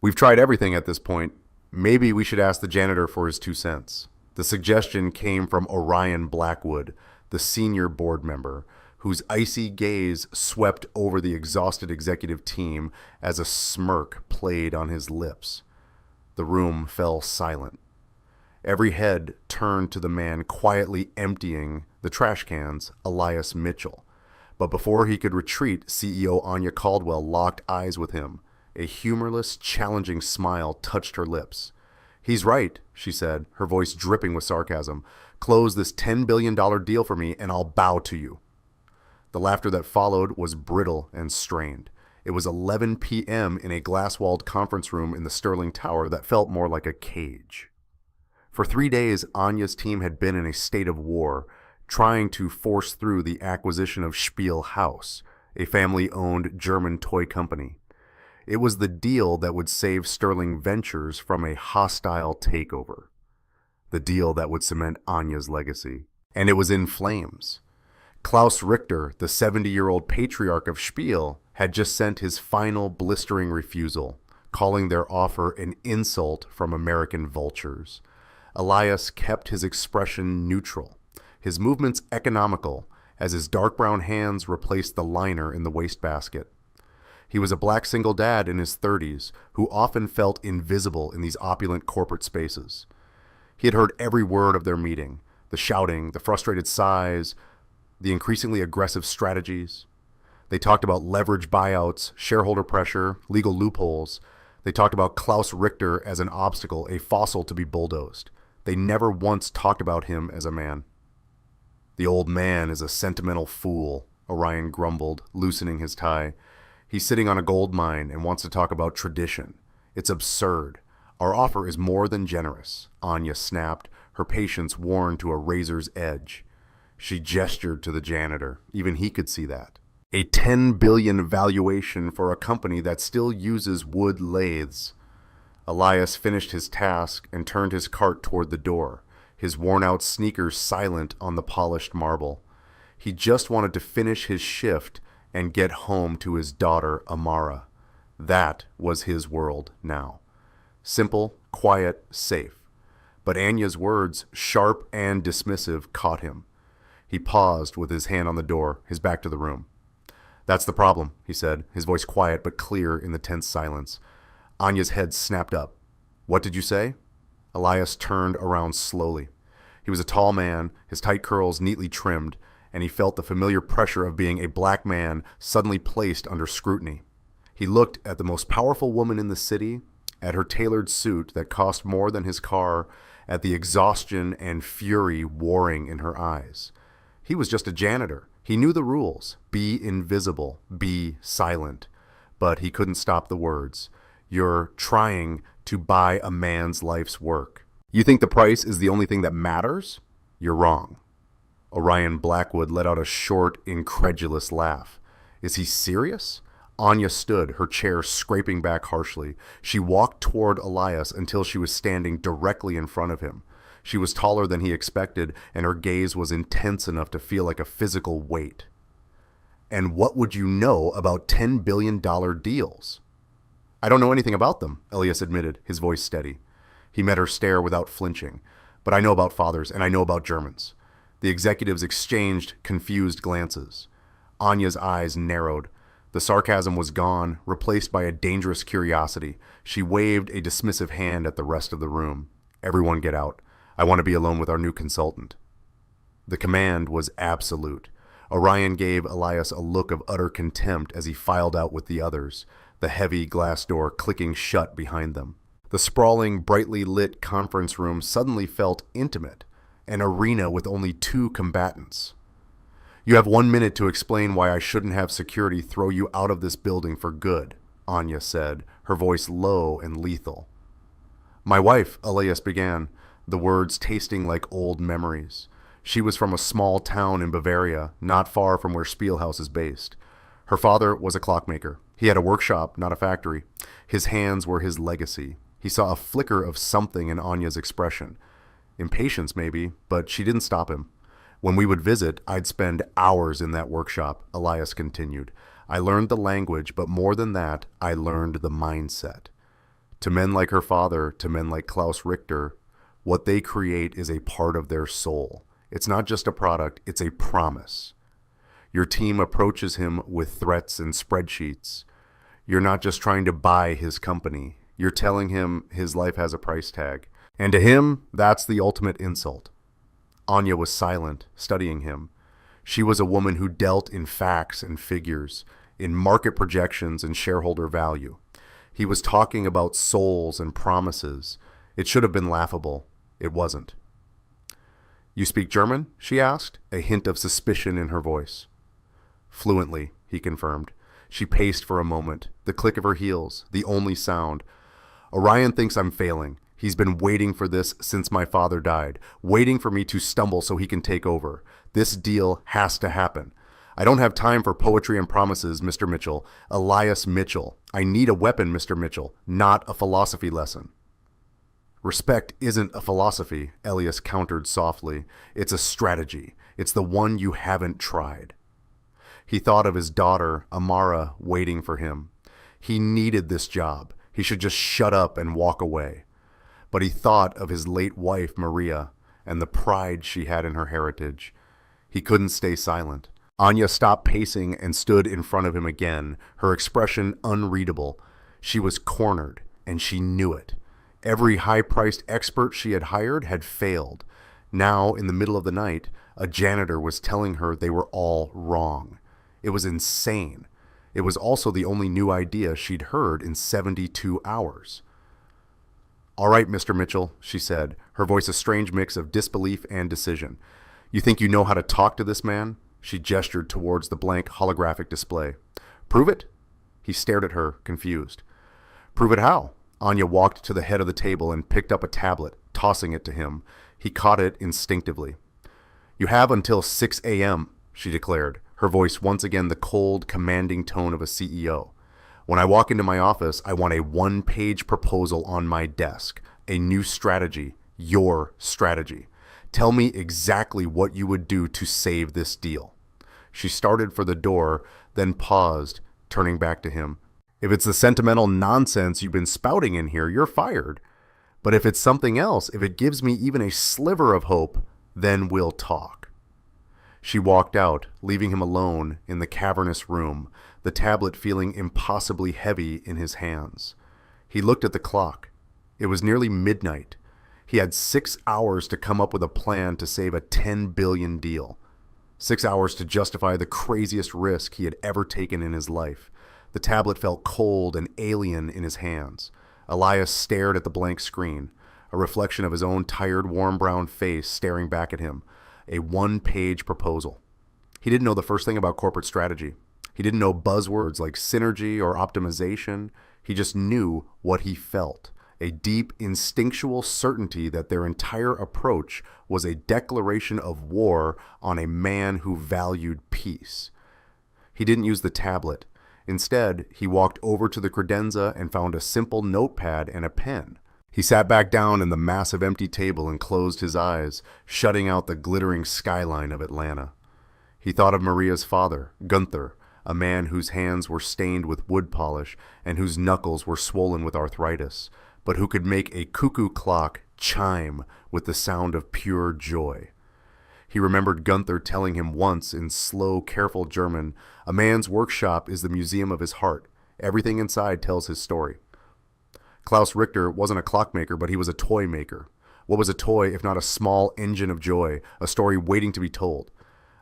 We've tried everything at this point. Maybe we should ask the janitor for his 2 cents. The suggestion came from Orion Blackwood, the senior board member, whose icy gaze swept over the exhausted executive team as a smirk played on his lips. The room fell silent. Every head turned to the man quietly emptying the trash cans, Elias Mitchell. But before he could retreat, CEO Anya Caldwell locked eyes with him. A humorless, challenging smile touched her lips. "He's right," she said, her voice dripping with sarcasm. "Close this $10 billion deal for me and I'll bow to you." The laughter that followed was brittle and strained. It was 11 p.m. in a glass-walled conference room in the Sterling Tower that felt more like a cage. For 3 days, Anya's team had been in a state of war, trying to force through the acquisition of Spiel House, a family-owned German toy company. It was the deal that would save Sterling Ventures from a hostile takeover. The deal that would cement Anya's legacy. And it was in flames. Klaus Richter, the 70-year-old patriarch of Spiel, had just sent his final blistering refusal, calling their offer an insult from American vultures. Elias kept his expression neutral, his movements economical, as his dark brown hands replaced the liner in the wastebasket. He was a black single dad in his 30s who often felt invisible in these opulent corporate spaces. He had heard every word of their meeting, the shouting, the frustrated sighs, the increasingly aggressive strategies. They talked about leverage buyouts, shareholder pressure, legal loopholes. They talked about Klaus Richter as an obstacle, a fossil to be bulldozed. They never once talked about him as a man. "The old man is a sentimental fool," Orion grumbled, loosening his tie. "He's sitting on a gold mine and wants to talk about tradition. It's absurd. Our offer is more than generous," Anya snapped, her patience worn to a razor's edge. She gestured to the janitor. Even he could see that. A $10 billion valuation for a company that still uses wood lathes. Elias finished his task and turned his cart toward the door, his worn-out sneakers silent on the polished marble. He just wanted to finish his shift and get home to his daughter, Amara. That was his world now. Simple, quiet, safe. But Anya's words, sharp and dismissive, caught him. He paused with his hand on the door, his back to the room. "That's the problem," he said, his voice quiet but clear in the tense silence. Anya's head snapped up. "What did you say?" Elias turned around slowly. He was a tall man, his tight curls neatly trimmed, and he felt the familiar pressure of being a black man suddenly placed under scrutiny. He looked at the most powerful woman in the city, at her tailored suit that cost more than his car, at the exhaustion and fury warring in her eyes. He was just a janitor. He knew the rules. Be invisible. Be silent. But he couldn't stop the words. "You're trying to buy a man's life's work. You think the price is the only thing that matters? You're wrong." Orion Blackwood let out a short, incredulous laugh. "Is he serious?" Anya stood, her chair scraping back harshly. She walked toward Elias until she was standing directly in front of him. She was taller than he expected, and her gaze was intense enough to feel like a physical weight. "And what would you know about $10 billion deals?" "I don't know anything about them," Elias admitted, his voice steady. He met her stare without flinching. "But I know about fathers, and I know about Germans." The executives exchanged confused glances. Anya's eyes narrowed. The sarcasm was gone, replaced by a dangerous curiosity. She waved a dismissive hand at the rest of the room. "Everyone get out. I want to be alone with our new consultant." The command was absolute. Orion gave Elias a look of utter contempt as he filed out with the others, the heavy glass door clicking shut behind them. The sprawling, brightly lit conference room suddenly felt intimate, an arena with only 2 combatants. "You have 1 minute to explain why I shouldn't have security throw you out of this building for good," Anya said, her voice low and lethal. "My wife," Elias began, the words tasting like old memories. She was from a small town in Bavaria, not far from where Spielhaus is based. Her father was a clockmaker. He had a workshop, not a factory. His hands were his legacy. He saw a flicker of something in Anya's expression. Impatience, maybe, but she didn't stop him. "When we would visit, I'd spend hours in that workshop," Elias continued. "I learned the language, but more than that, I learned the mindset. To men like her father, to men like Klaus Richter, what they create is a part of their soul. It's not just a product, it's a promise. Your team approaches him with threats and spreadsheets. You're not just trying to buy his company. You're telling him his life has a price tag. And to him, that's the ultimate insult. Anya was silent, studying him. She was a woman who dealt in facts and figures, in market projections and shareholder value. He was talking about souls and promises. It should have been laughable. It wasn't. "You speak German?" she asked, a hint of suspicion in her voice. "Fluently," he confirmed. She paced for a moment, the click of her heels, the only sound. "Orion thinks I'm failing. He's been waiting for this since my father died, waiting for me to stumble so he can take over. This deal has to happen. I don't have time for poetry and promises, Mr. Mitchell. Elias Mitchell. I need a weapon, Mr. Mitchell, not a philosophy lesson." "Respect isn't a philosophy," Elias countered softly. "It's a strategy. It's the one you haven't tried." He thought of his daughter, Amara, waiting for him. He needed this job. He should just shut up and walk away. But he thought of his late wife, Maria, and the pride she had in her heritage. He couldn't stay silent. Anya stopped pacing and stood in front of him again, her expression unreadable. She was cornered, and she knew it. Every high-priced expert she had hired had failed. Now, in the middle of the night, a janitor was telling her they were all wrong. It was insane. It was also the only new idea she'd heard in 72 hours. "All right, Mr. Mitchell," she said, her voice a strange mix of disbelief and decision. "You think you know how to talk to this man?" She gestured towards the blank holographic display. "Prove it?" He stared at her, confused. "Prove it how?" Anya walked to the head of the table and picked up a tablet, tossing it to him. He caught it instinctively. "You have until 6 a.m., she declared, her voice once again the cold, commanding tone of a CEO. "When I walk into my office, I want a one-page proposal on my desk, a new strategy, your strategy. Tell me exactly what you would do to save this deal." She started for the door, then paused, turning back to him. "If it's the sentimental nonsense you've been spouting in here, you're fired. But if it's something else, if it gives me even a sliver of hope, then we'll talk." She walked out, leaving him alone in the cavernous room, the tablet feeling impossibly heavy in his hands. He looked at the clock. It was nearly midnight. He had 6 hours to come up with a plan to save a $10 billion deal. 6 hours to justify the craziest risk he had ever taken in his life. The tablet felt cold and alien in his hands. Elias stared at the blank screen, a reflection of his own tired, warm brown face staring back at him. A one-page proposal. He didn't know the first thing about corporate strategy. He didn't know buzzwords like synergy or optimization. He just knew what he felt. A deep, instinctual certainty that their entire approach was a declaration of war on a man who valued peace. He didn't use the tablet. Instead, he walked over to the credenza and found a simple notepad and a pen. He sat back down in the massive empty table and closed his eyes, shutting out the glittering skyline of Atlanta. He thought of Maria's father, Gunther, a man whose hands were stained with wood polish and whose knuckles were swollen with arthritis, but who could make a cuckoo clock chime with the sound of pure joy. He remembered Gunther telling him once in slow, careful German, "A man's workshop is the museum of his heart. Everything inside tells his story." Klaus Richter wasn't a clockmaker, but he was a toy maker. What was a toy if not a small engine of joy, a story waiting to be told?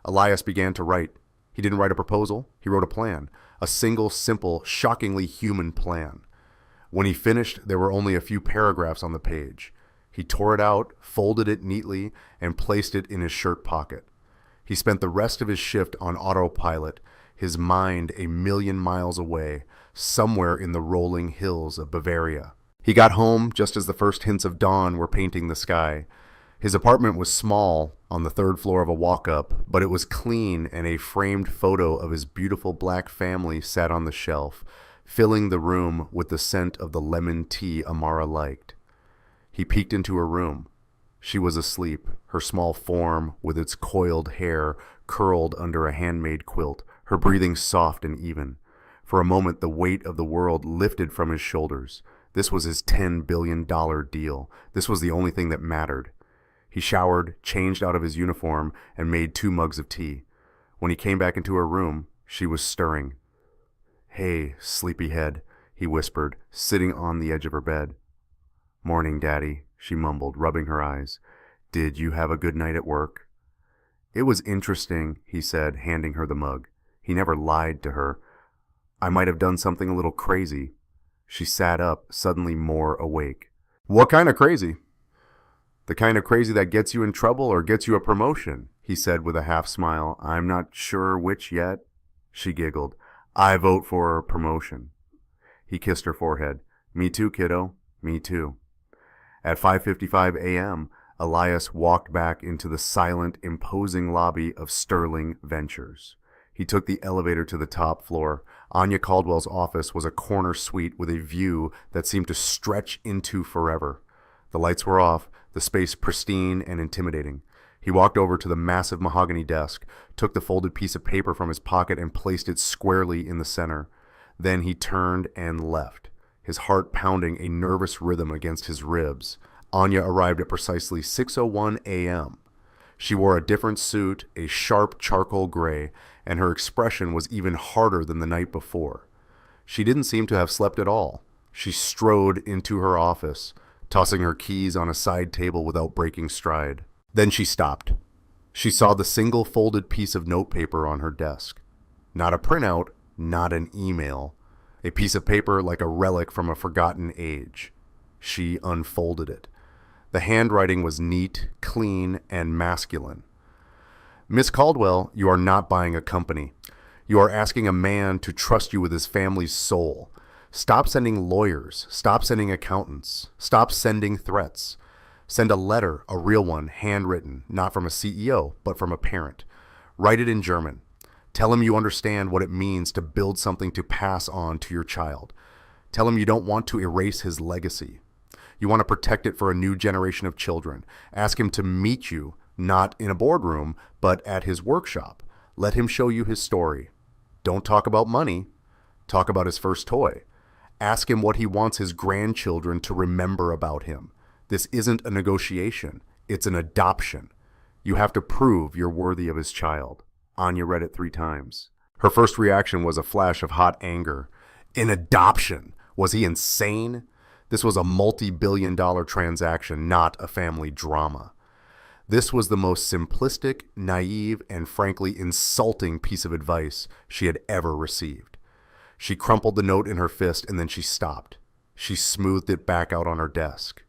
Elias began to write. He didn't write a proposal, he wrote a plan. A single, simple, shockingly human plan. When he finished, there were only a few paragraphs on the page. He tore it out, folded it neatly, and placed it in his shirt pocket. He spent the rest of his shift on autopilot, his mind a million miles away, somewhere in the rolling hills of Bavaria. He got home just as the first hints of dawn were painting the sky. His apartment was small, on the third floor of a walk-up, but it was clean, and a framed photo of his beautiful black family sat on the shelf, filling the room with the scent of the lemon tea Amara liked. He peeked into her room. She was asleep, her small form with its coiled hair curled under a handmade quilt, her breathing soft and even. For a moment the weight of the world lifted from his shoulders. This was his $10 billion deal. This was the only thing that mattered. He showered, changed out of his uniform, and made 2 mugs of tea. When he came back into her room, she was stirring. "Hey, sleepyhead," he whispered, sitting on the edge of her bed. "Morning, Daddy," she mumbled, rubbing her eyes. "Did you have a good night at work?" "It was interesting," he said, handing her the mug. He never lied to her. "I might have done something a little crazy." She sat up, suddenly more awake. "What kind of crazy?" "The kind of crazy that gets you in trouble or gets you a promotion," he said with a half smile. "I'm not sure which yet." She giggled. "I vote for promotion." He kissed her forehead. "Me too, kiddo. Me too." At 5:55 a.m., Elias walked back into the silent, imposing lobby of Sterling Ventures. He took the elevator to the top floor. Anya Caldwell's office was a corner suite with a view that seemed to stretch into forever. The lights were off, the space pristine and intimidating. He walked over to the massive mahogany desk, took the folded piece of paper from his pocket and placed it squarely in the center. Then he turned and left, his heart pounding a nervous rhythm against his ribs. Anya arrived at precisely 6:01 a.m. She wore a different suit, a sharp charcoal gray, and her expression was even harder than the night before. She didn't seem to have slept at all. She strode into her office, tossing her keys on a side table without breaking stride. Then she stopped. She saw the single folded piece of notepaper on her desk. Not a printout, not an email. A piece of paper like a relic from a forgotten age. She unfolded it. The handwriting was neat, clean, and masculine. "Miss Caldwell, you are not buying a company. You are asking a man to trust you with his family's soul. Stop sending lawyers. Stop sending accountants. Stop sending threats. Send a letter, a real one, handwritten, not from a CEO, but from a parent. Write it in German. Tell him you understand what it means to build something to pass on to your child. Tell him you don't want to erase his legacy. You want to protect it for a new generation of children. Ask him to meet you, not in a boardroom, but at his workshop. Let him show you his story. Don't talk about money. Talk about his first toy. Ask him what he wants his grandchildren to remember about him. This isn't a negotiation. It's an adoption. You have to prove you're worthy of his child." Anya read it 3 times. Her first reaction was a flash of hot anger. An adoption? Was he insane? This was a multi-billion-dollar transaction, not a family drama. This was the most simplistic, naive, and frankly insulting piece of advice she had ever received. She crumpled the note in her fist and then she stopped. She smoothed it back out on her desk.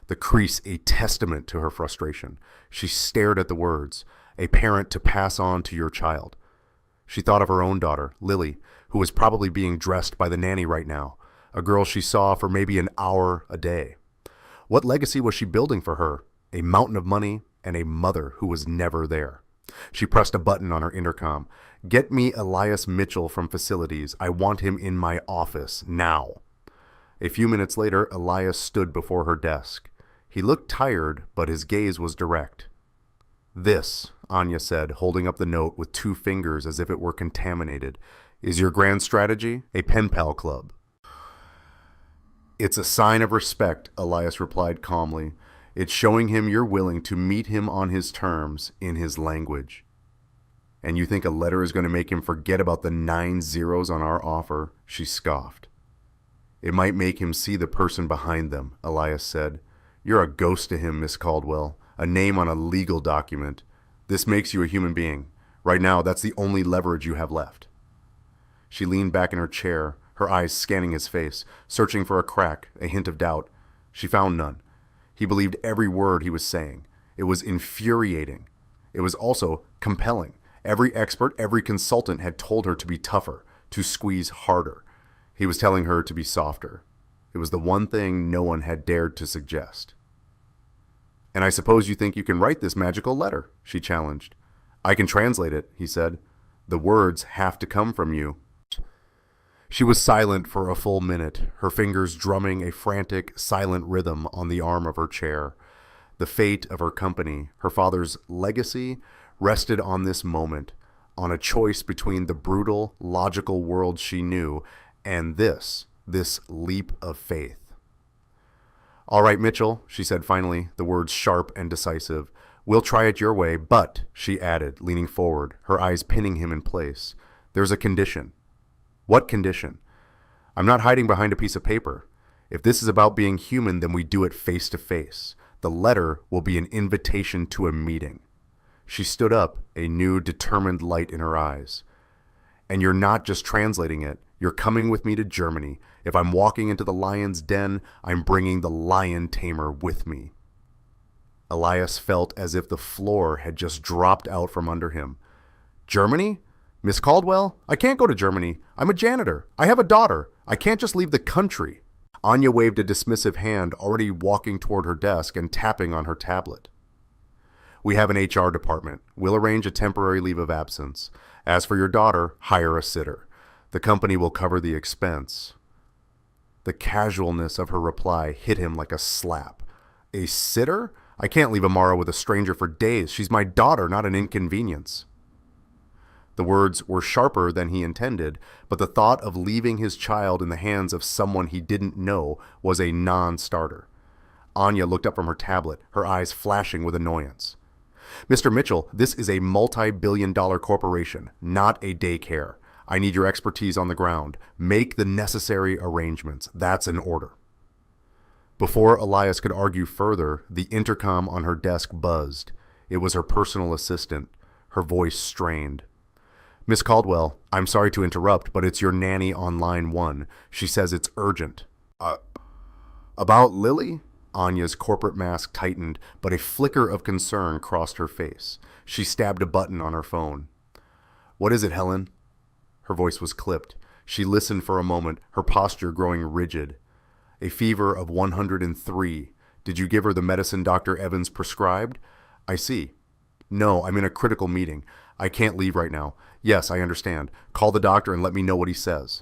The crease a testament to her frustration. She stared at the words, "A parent to pass on to your child." She thought of her own daughter, Lily, who was probably being dressed by the nanny right now, a girl she saw for maybe an hour a day. What legacy was she building for her? A mountain of money and a mother who was never there. She pressed a button on her intercom. "Get me Elias Mitchell from facilities. I want him in my office, now." A few minutes later, Elias stood before her desk. He looked tired, but his gaze was direct. "This," Anya said, holding up the note with 2 fingers as if it were contaminated, "is your grand strategy? A pen pal club." "It's a sign of respect," Elias replied calmly. "It's showing him you're willing to meet him on his terms, in his language." "And you think a letter is going to make him forget about the 9 zeros on our offer?" She scoffed. "It might make him see the person behind them," Elias said. "You're a ghost to him, Miss Caldwell, a name on a legal document. This makes you a human being. Right now, that's the only leverage you have left." She leaned back in her chair, her eyes scanning his face, searching for a crack, a hint of doubt. She found none. He believed every word he was saying. It was infuriating. It was also compelling. Every expert, every consultant had told her to be tougher, to squeeze harder. He was telling her to be softer. It was the one thing no one had dared to suggest. "And I suppose you think you can write this magical letter?" she challenged. "I can translate it," he said. "The words have to come from you." She was silent for a full minute, her fingers drumming a frantic, silent rhythm on the arm of her chair. The fate of her company, her father's legacy, rested on this moment, on a choice between the brutal, logical world she knew and this leap of faith. All right, Mitchell, she said finally, the words sharp and decisive. We'll try it your way, but, she added, leaning forward, her eyes pinning him in place, there's a condition. What condition? I'm not hiding behind a piece of paper. If this is about being human, then we do it face to face. The letter will be an invitation to a meeting. She stood up, a new, determined light in her eyes. And you're not just translating it. You're coming with me to Germany. If I'm walking into the lion's den, I'm bringing the lion tamer with me. Elias felt as if the floor had just dropped out from under him. Germany? Miss Caldwell? I can't go to Germany. I'm a janitor. I have a daughter. I can't just leave the country. Anya waved a dismissive hand, already walking toward her desk and tapping on her tablet. We have an HR department. We'll arrange a temporary leave of absence. As for your daughter, hire a sitter. The company will cover the expense. The casualness of her reply hit him like a slap. A sitter? I can't leave Amara with a stranger for days. She's my daughter, not an inconvenience. The words were sharper than he intended, but the thought of leaving his child in the hands of someone he didn't know was a non-starter. Anya looked up from her tablet, her eyes flashing with annoyance. Mr. Mitchell, this is a multi-billion-dollar corporation, not a daycare. I need your expertise on the ground. Make the necessary arrangements. That's an order. Before Elias could argue further, the intercom on her desk buzzed. It was her personal assistant, her voice strained. Miss Caldwell, I'm sorry to interrupt, but it's your nanny on line 1. She says it's urgent. About Lily? Anya's corporate mask tightened, but a flicker of concern crossed her face. She stabbed a button on her phone. What is it, Helen? Her voice was clipped. She listened for a moment, her posture growing rigid. A fever of 103. Did you give her the medicine Dr. Evans prescribed? I see. No, I'm in a critical meeting. I can't leave right now. Yes, I understand. Call the doctor and let me know what he says.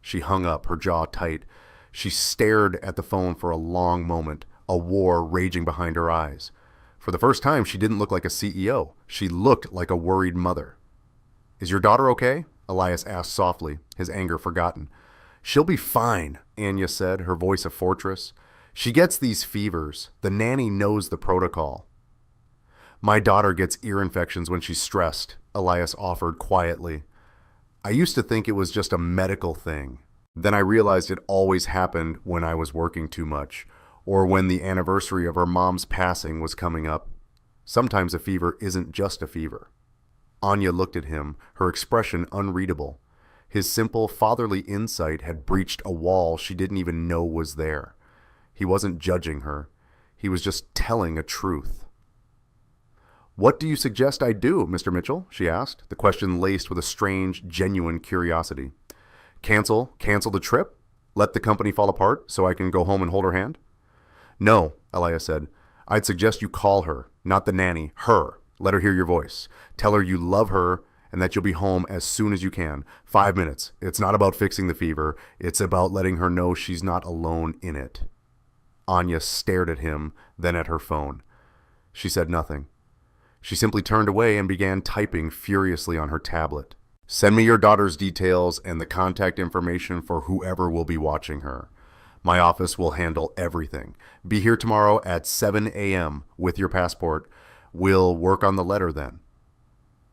She hung up, her jaw tight. She stared at the phone for a long moment, a war raging behind her eyes. For the first time, she didn't look like a CEO. She looked like a worried mother. Is your daughter okay? Elias asked softly, his anger forgotten. She'll be fine, Anya said, her voice a fortress. She gets these fevers. The nanny knows the protocol. My daughter gets ear infections when she's stressed, Elias offered quietly. I used to think it was just a medical thing. Then I realized it always happened when I was working too much, or when the anniversary of her mom's passing was coming up. Sometimes a fever isn't just a fever. Anya looked at him, her expression unreadable. His simple fatherly insight had breached a wall she didn't even know was there. He wasn't judging her. He was just telling a truth. What do you suggest I do, Mr. Mitchell? She asked, the question laced with a strange, genuine curiosity. Cancel the trip? Let the company fall apart so I can go home and hold her hand? No, Elias said. I'd suggest you call her, not the nanny, her. Let her hear your voice. Tell her you love her and that you'll be home as soon as you can. 5 minutes. It's not about fixing the fever. It's about letting her know she's not alone in it. Anya stared at him, then at her phone. She said nothing. She simply turned away and began typing furiously on her tablet. Send me your daughter's details and the contact information for whoever will be watching her. My office will handle everything. Be here tomorrow at 7 a.m. with your passport. We'll work on the letter then.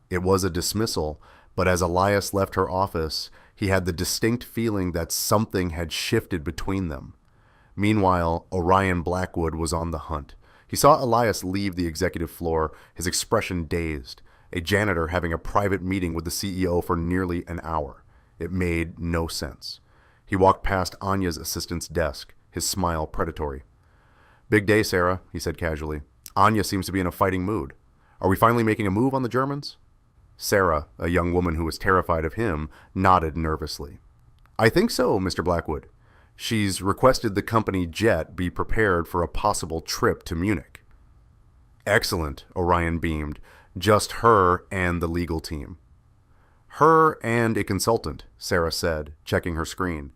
It was a dismissal, but as Elias left her office, he had the distinct feeling that something had shifted between them. Meanwhile, Orion Blackwood was on the hunt. He saw Elias leave the executive floor, his expression dazed, a janitor having a private meeting with the CEO for nearly an hour. It made no sense. He walked past Anya's assistant's desk, his smile predatory. Big day, Sarah, he said casually. Anya seems to be in a fighting mood. Are we finally making a move on the Germans? Sarah, a young woman who was terrified of him, nodded nervously. I think so, Mr. Blackwood. She's requested the company jet be prepared for a possible trip to Munich. Excellent, Orion beamed. Just her and the legal team. Her and a consultant, Sarah said, checking her screen.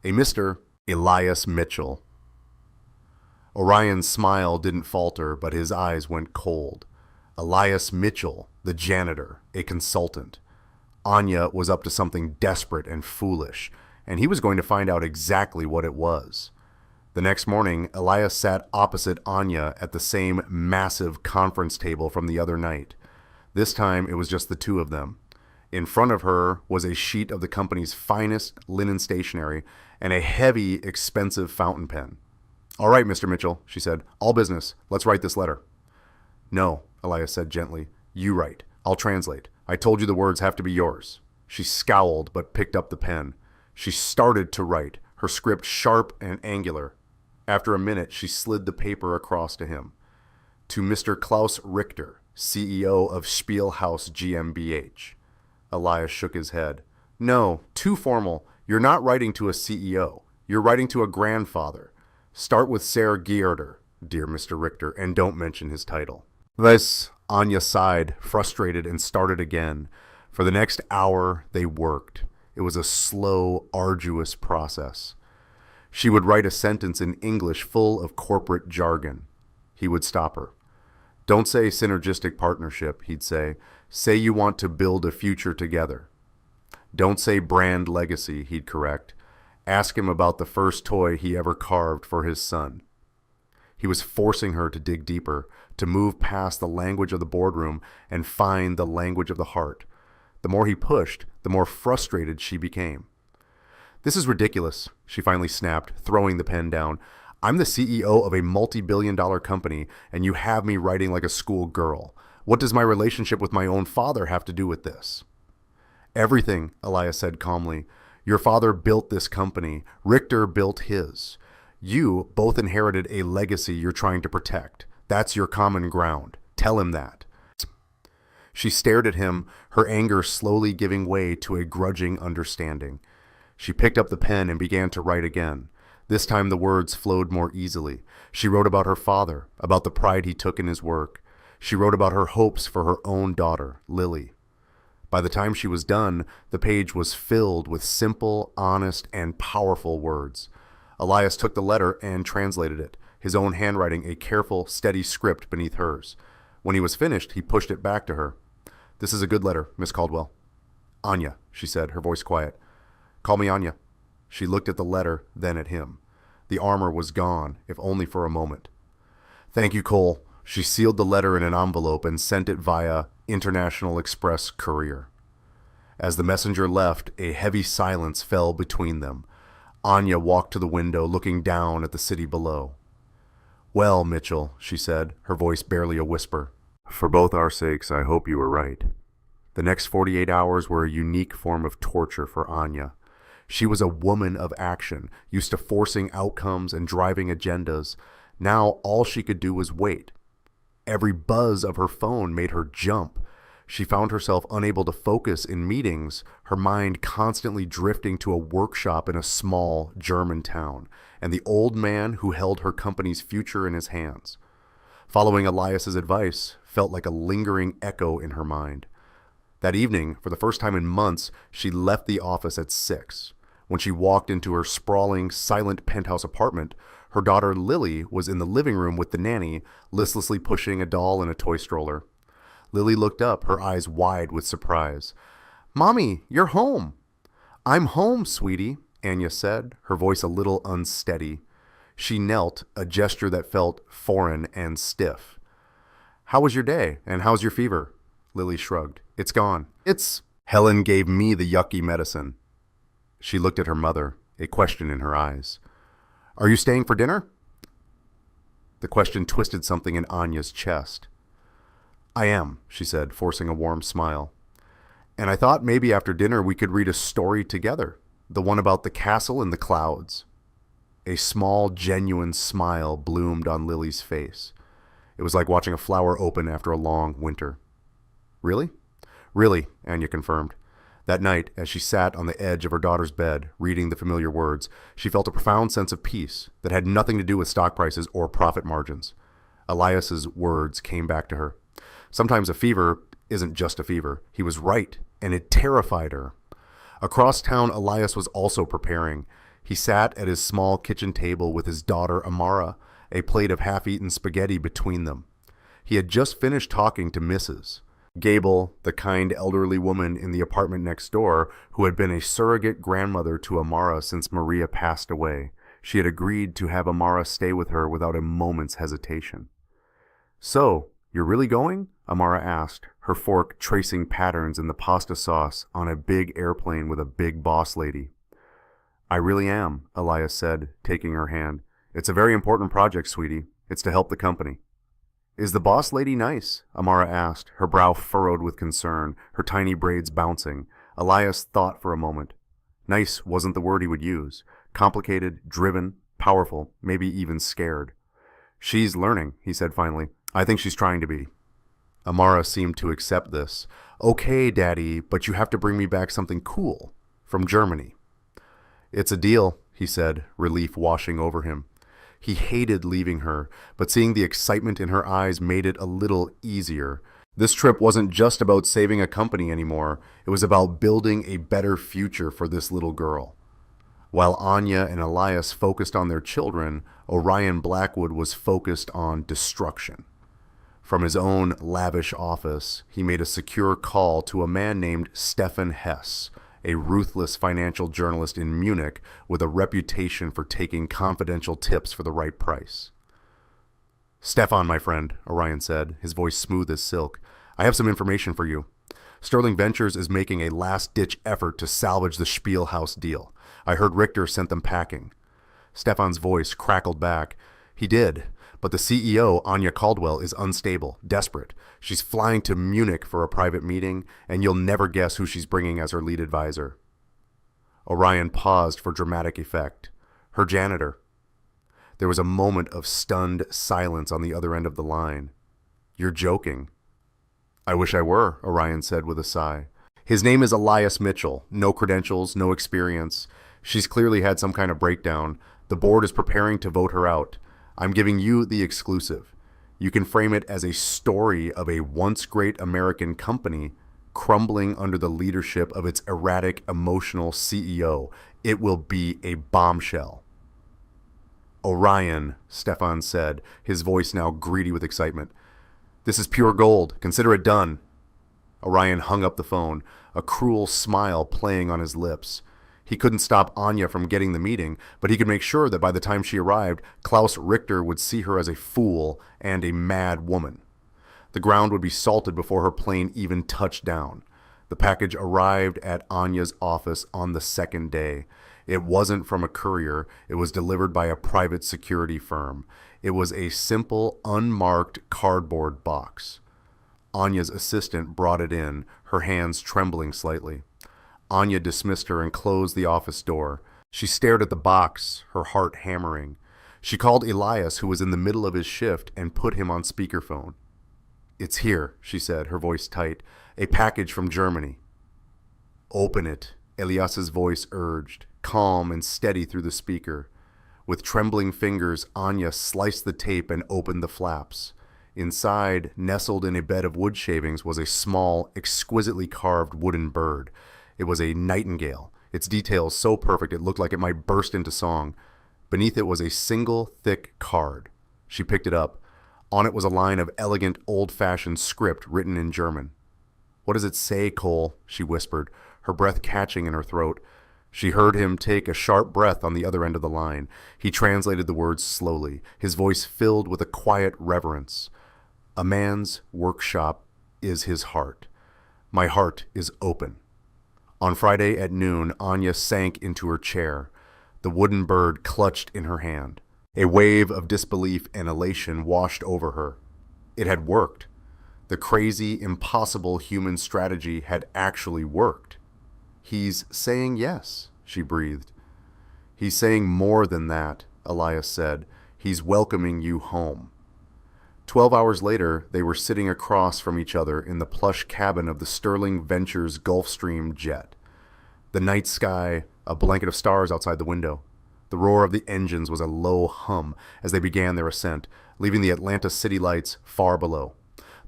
A Mr. Elias Mitchell. Orion's smile didn't falter, but his eyes went cold. Elias Mitchell, the janitor, a consultant. Anya was up to something desperate and foolish, and he was going to find out exactly what it was. The next morning, Elias sat opposite Anya at the same massive conference table from the other night. This time, it was just the two of them. In front of her was a sheet of the company's finest linen stationery and a heavy, expensive fountain pen. "All right, Mr. Mitchell," she said. "All business. Let's write this letter." "No," Elias said gently. "You write. I'll translate. I told you the words have to be yours." She scowled but picked up the pen. She started to write, her script sharp and angular. After a minute, she slid the paper across to him. "To Mr. Klaus Richter, CEO of Spielhaus GmbH." Elias shook his head. "No, too formal. You're not writing to a CEO. You're writing to a grandfather. Start with Sarah Geerder, dear Mr. Richter, and don't mention his title." Thus, Anya sighed, frustrated, and started again. For the next hour, they worked. It was a slow, arduous process. She would write a sentence in English full of corporate jargon. He would stop her. "Don't say synergistic partnership," he'd say. "Say you want to build a future together." "Don't say brand legacy," he'd correct. Ask him about the first toy he ever carved for his son. He was forcing her to dig deeper, to move past the language of the boardroom and find the language of the heart. The more he pushed, the more frustrated she became. "This is ridiculous," she finally snapped, throwing the pen down. "I'm the CEO of a multi-billion-dollar company, and you have me writing like a school girl. What does my relationship with my own father have to do with this?" "Everything," Elias said calmly. "Your father built this company. Richter built his. You both inherited a legacy you're trying to protect. That's your common ground. Tell him that." She stared at him, her anger slowly giving way to a grudging understanding. She picked up the pen and began to write again. This time the words flowed more easily. She wrote about her father, about the pride he took in his work. She wrote about her hopes for her own daughter, Lily. By the time she was done, the page was filled with simple, honest, and powerful words. Elias took the letter and translated it, his own handwriting a careful, steady script beneath hers. When he was finished, he pushed it back to her. "This is a good letter, Miss Caldwell." "Anya," she said, her voice quiet. "Call me Anya." She looked at the letter, then at him. The armor was gone, if only for a moment. "Thank you, Cole." She sealed the letter in an envelope and sent it via International Express Courier. As the messenger left, a heavy silence fell between them. Anya walked to the window, looking down at the city below. "Well, Mitchell," she said, her voice barely a whisper. "For both our sakes, I hope you were right." The next 48 hours were a unique form of torture for Anya. She was a woman of action, used to forcing outcomes and driving agendas. Now all she could do was wait. Every buzz of her phone made her jump. She found herself unable to focus in meetings, her mind constantly drifting to a workshop in a small German town, and the old man who held her company's future in his hands. Following Elias's advice felt like a lingering echo in her mind. That evening, for the first time in months, she left the office at 6. When she walked into her sprawling, silent penthouse apartment, her daughter Lily was in the living room with the nanny, listlessly pushing a doll in a toy stroller. Lily looked up, her eyes wide with surprise. "Mommy, you're home." "I'm home, sweetie," Anya said, her voice a little unsteady. She knelt, a gesture that felt foreign and stiff. "How was your day, and how's your fever?" Lily shrugged. "It's gone. Helen gave me the yucky medicine." She looked at her mother, a question in her eyes. "Are you staying for dinner?" The question twisted something in Anya's chest. "I am," she said, forcing a warm smile. "And I thought maybe after dinner we could read a story together, the one about the castle in the clouds." A small, genuine smile bloomed on Lily's face. It was like watching a flower open after a long winter. "Really?" "Really," Anya confirmed. That night, as she sat on the edge of her daughter's bed, reading the familiar words, she felt a profound sense of peace that had nothing to do with stock prices or profit margins. Elias's words came back to her. Sometimes a fever isn't just a fever. He was right, and it terrified her. Across town, Elias was also preparing. He sat at his small kitchen table with his daughter Amara, a plate of half-eaten spaghetti between them. He had just finished talking to Mrs. Gable, the kind elderly woman in the apartment next door, who had been a surrogate grandmother to Amara since Maria passed away. She had agreed to have Amara stay with her without a moment's hesitation. "So, you're really going?" Amara asked, her fork tracing patterns in the pasta sauce on a big airplane with a big boss lady. "I really am," Elias said, taking her hand. "It's a very important project, sweetie. It's to help the company." "Is the boss lady nice?" Amara asked, her brow furrowed with concern, her tiny braids bouncing. Elias thought for a moment. Nice wasn't the word he would use. Complicated, driven, powerful, maybe even scared. "She's learning," he said finally. "I think she's trying to be." Amara seemed to accept this. "Okay, Daddy, but you have to bring me back something cool from Germany." "It's a deal," he said, relief washing over him. He hated leaving her, but seeing the excitement in her eyes made it a little easier. This trip wasn't just about saving a company anymore. It was about building a better future for this little girl. While Anya and Elias focused on their children, Orion Blackwood was focused on destruction. From his own lavish office, he made a secure call to a man named Stefan Hess, a ruthless financial journalist in Munich with a reputation for taking confidential tips for the right price. "Stefan, my friend," Orion said, his voice smooth as silk, "I have some information for you. Sterling Ventures is making a last-ditch effort to salvage the Spielhaus deal. I heard Richter sent them packing." Stefan's voice crackled back. "He did, but the CEO, Anya Caldwell, is unstable, desperate. She's flying to Munich for a private meeting, and you'll never guess who she's bringing as her lead advisor." Orion paused for dramatic effect. "Her janitor." There was a moment of stunned silence on the other end of the line. "You're joking." "I wish I were," Orion said with a sigh. "His name is Elias Mitchell. No credentials, no experience. She's clearly had some kind of breakdown. The board is preparing to vote her out. I'm giving you the exclusive. You can frame it as a story of a once great American company crumbling under the leadership of its erratic, emotional CEO. It will be a bombshell." "Orion," Stefan said, his voice now greedy with excitement. "This is pure gold. Consider it done." Orion hung up the phone, a cruel smile playing on his lips. He couldn't stop Anya from getting the meeting, but he could make sure that by the time she arrived, Klaus Richter would see her as a fool and a mad woman. The ground would be salted before her plane even touched down. The package arrived at Anya's office on the second day. It wasn't from a courier. It was delivered by a private security firm. It was a simple, unmarked cardboard box. Anya's assistant brought it in, her hands trembling slightly. Anya dismissed her and closed the office door. She stared at the box, her heart hammering. She called Elias, who was in the middle of his shift, and put him on speakerphone. "It's here," she said, her voice tight. "A package from Germany." "Open it," Elias's voice urged, calm and steady through the speaker. With trembling fingers, Anya sliced the tape and opened the flaps. Inside, nestled in a bed of wood shavings, was a small, exquisitely carved wooden bird. It was a nightingale, its details so perfect it looked like it might burst into song. Beneath it was a single, thick card. She picked it up. On it was a line of elegant, old-fashioned script written in German. "What does it say, Cole?" she whispered, her breath catching in her throat. She heard him take a sharp breath on the other end of the line. He translated the words slowly, his voice filled with a quiet reverence. "A man's workshop is his heart. My heart is open." On Friday at noon, Anya sank into her chair. The wooden bird clutched in her hand. A wave of disbelief and elation washed over her. It had worked. The crazy, impossible human strategy had actually worked. "He's saying yes," she breathed. "He's saying more than that," Elias said. "He's welcoming you home." 12 hours later, they were sitting across from each other in the plush cabin of the Sterling Ventures Gulfstream jet. The night sky, a blanket of stars outside the window. The roar of the engines was a low hum as they began their ascent, leaving the Atlanta city lights far below.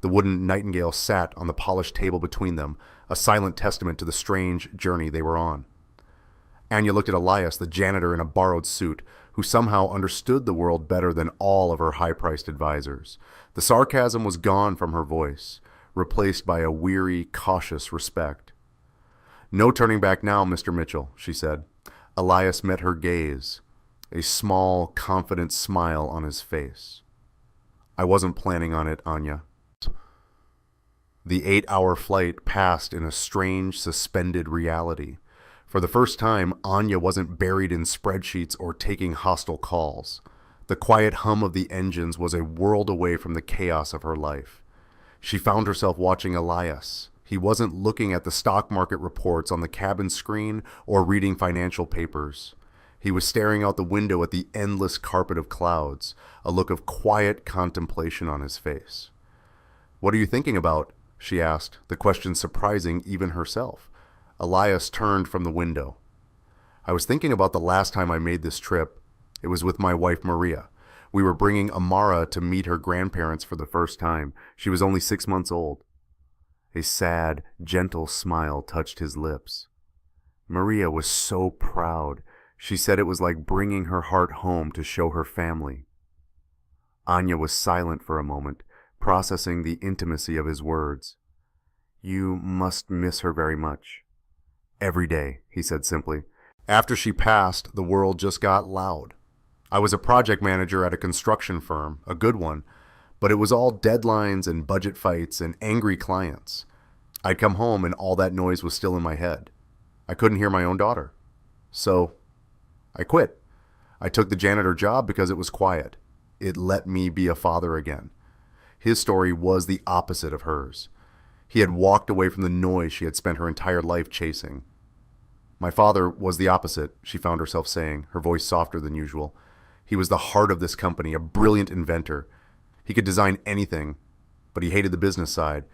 The wooden nightingale sat on the polished table between them, a silent testament to the strange journey they were on. Anya looked at Elias, the janitor in a borrowed suit, who somehow understood the world better than all of her high-priced advisors. The sarcasm was gone from her voice, replaced by a weary, cautious respect. "No turning back now, Mr. Mitchell," she said. Elias met her gaze. a small, confident smile on his face. I wasn't planning on it, Anya. The 8-hour flight passed in a strange, suspended reality. For the first time, Anya wasn't buried in spreadsheets or taking hostile calls. The quiet hum of the engines was a world away from the chaos of her life. She found herself watching Elias. He wasn't looking at the stock market reports on the cabin screen or reading financial papers. He was staring out the window at the endless carpet of clouds, a look of quiet contemplation on his face. "What are you thinking about?" she asked, the question surprising even herself. Elias turned from the window. "I was thinking about the last time I made this trip. It was with my wife Maria. We were bringing Amara to meet her grandparents for the first time. She was only 6 months old." A sad, gentle smile touched his lips. Maria was so proud. She said it was like bringing her heart home to show her family. Anya was silent for a moment, processing the intimacy of his words. "You must miss her very much." "Every day," he said simply. After she passed, the world just got loud. I was a project manager at a construction firm, a good one, but it was all deadlines and budget fights and angry clients. I'd come home and all that noise was still in my head. I couldn't hear my own daughter. So I quit. I took the janitor job because it was quiet. It let me be a father again. His story was the opposite of hers. He had walked away from the noise she had spent her entire life chasing. "My father was the opposite," she found herself saying, her voice softer than usual. "He was the heart of this company, a brilliant inventor. He could design anything, but he hated the business side.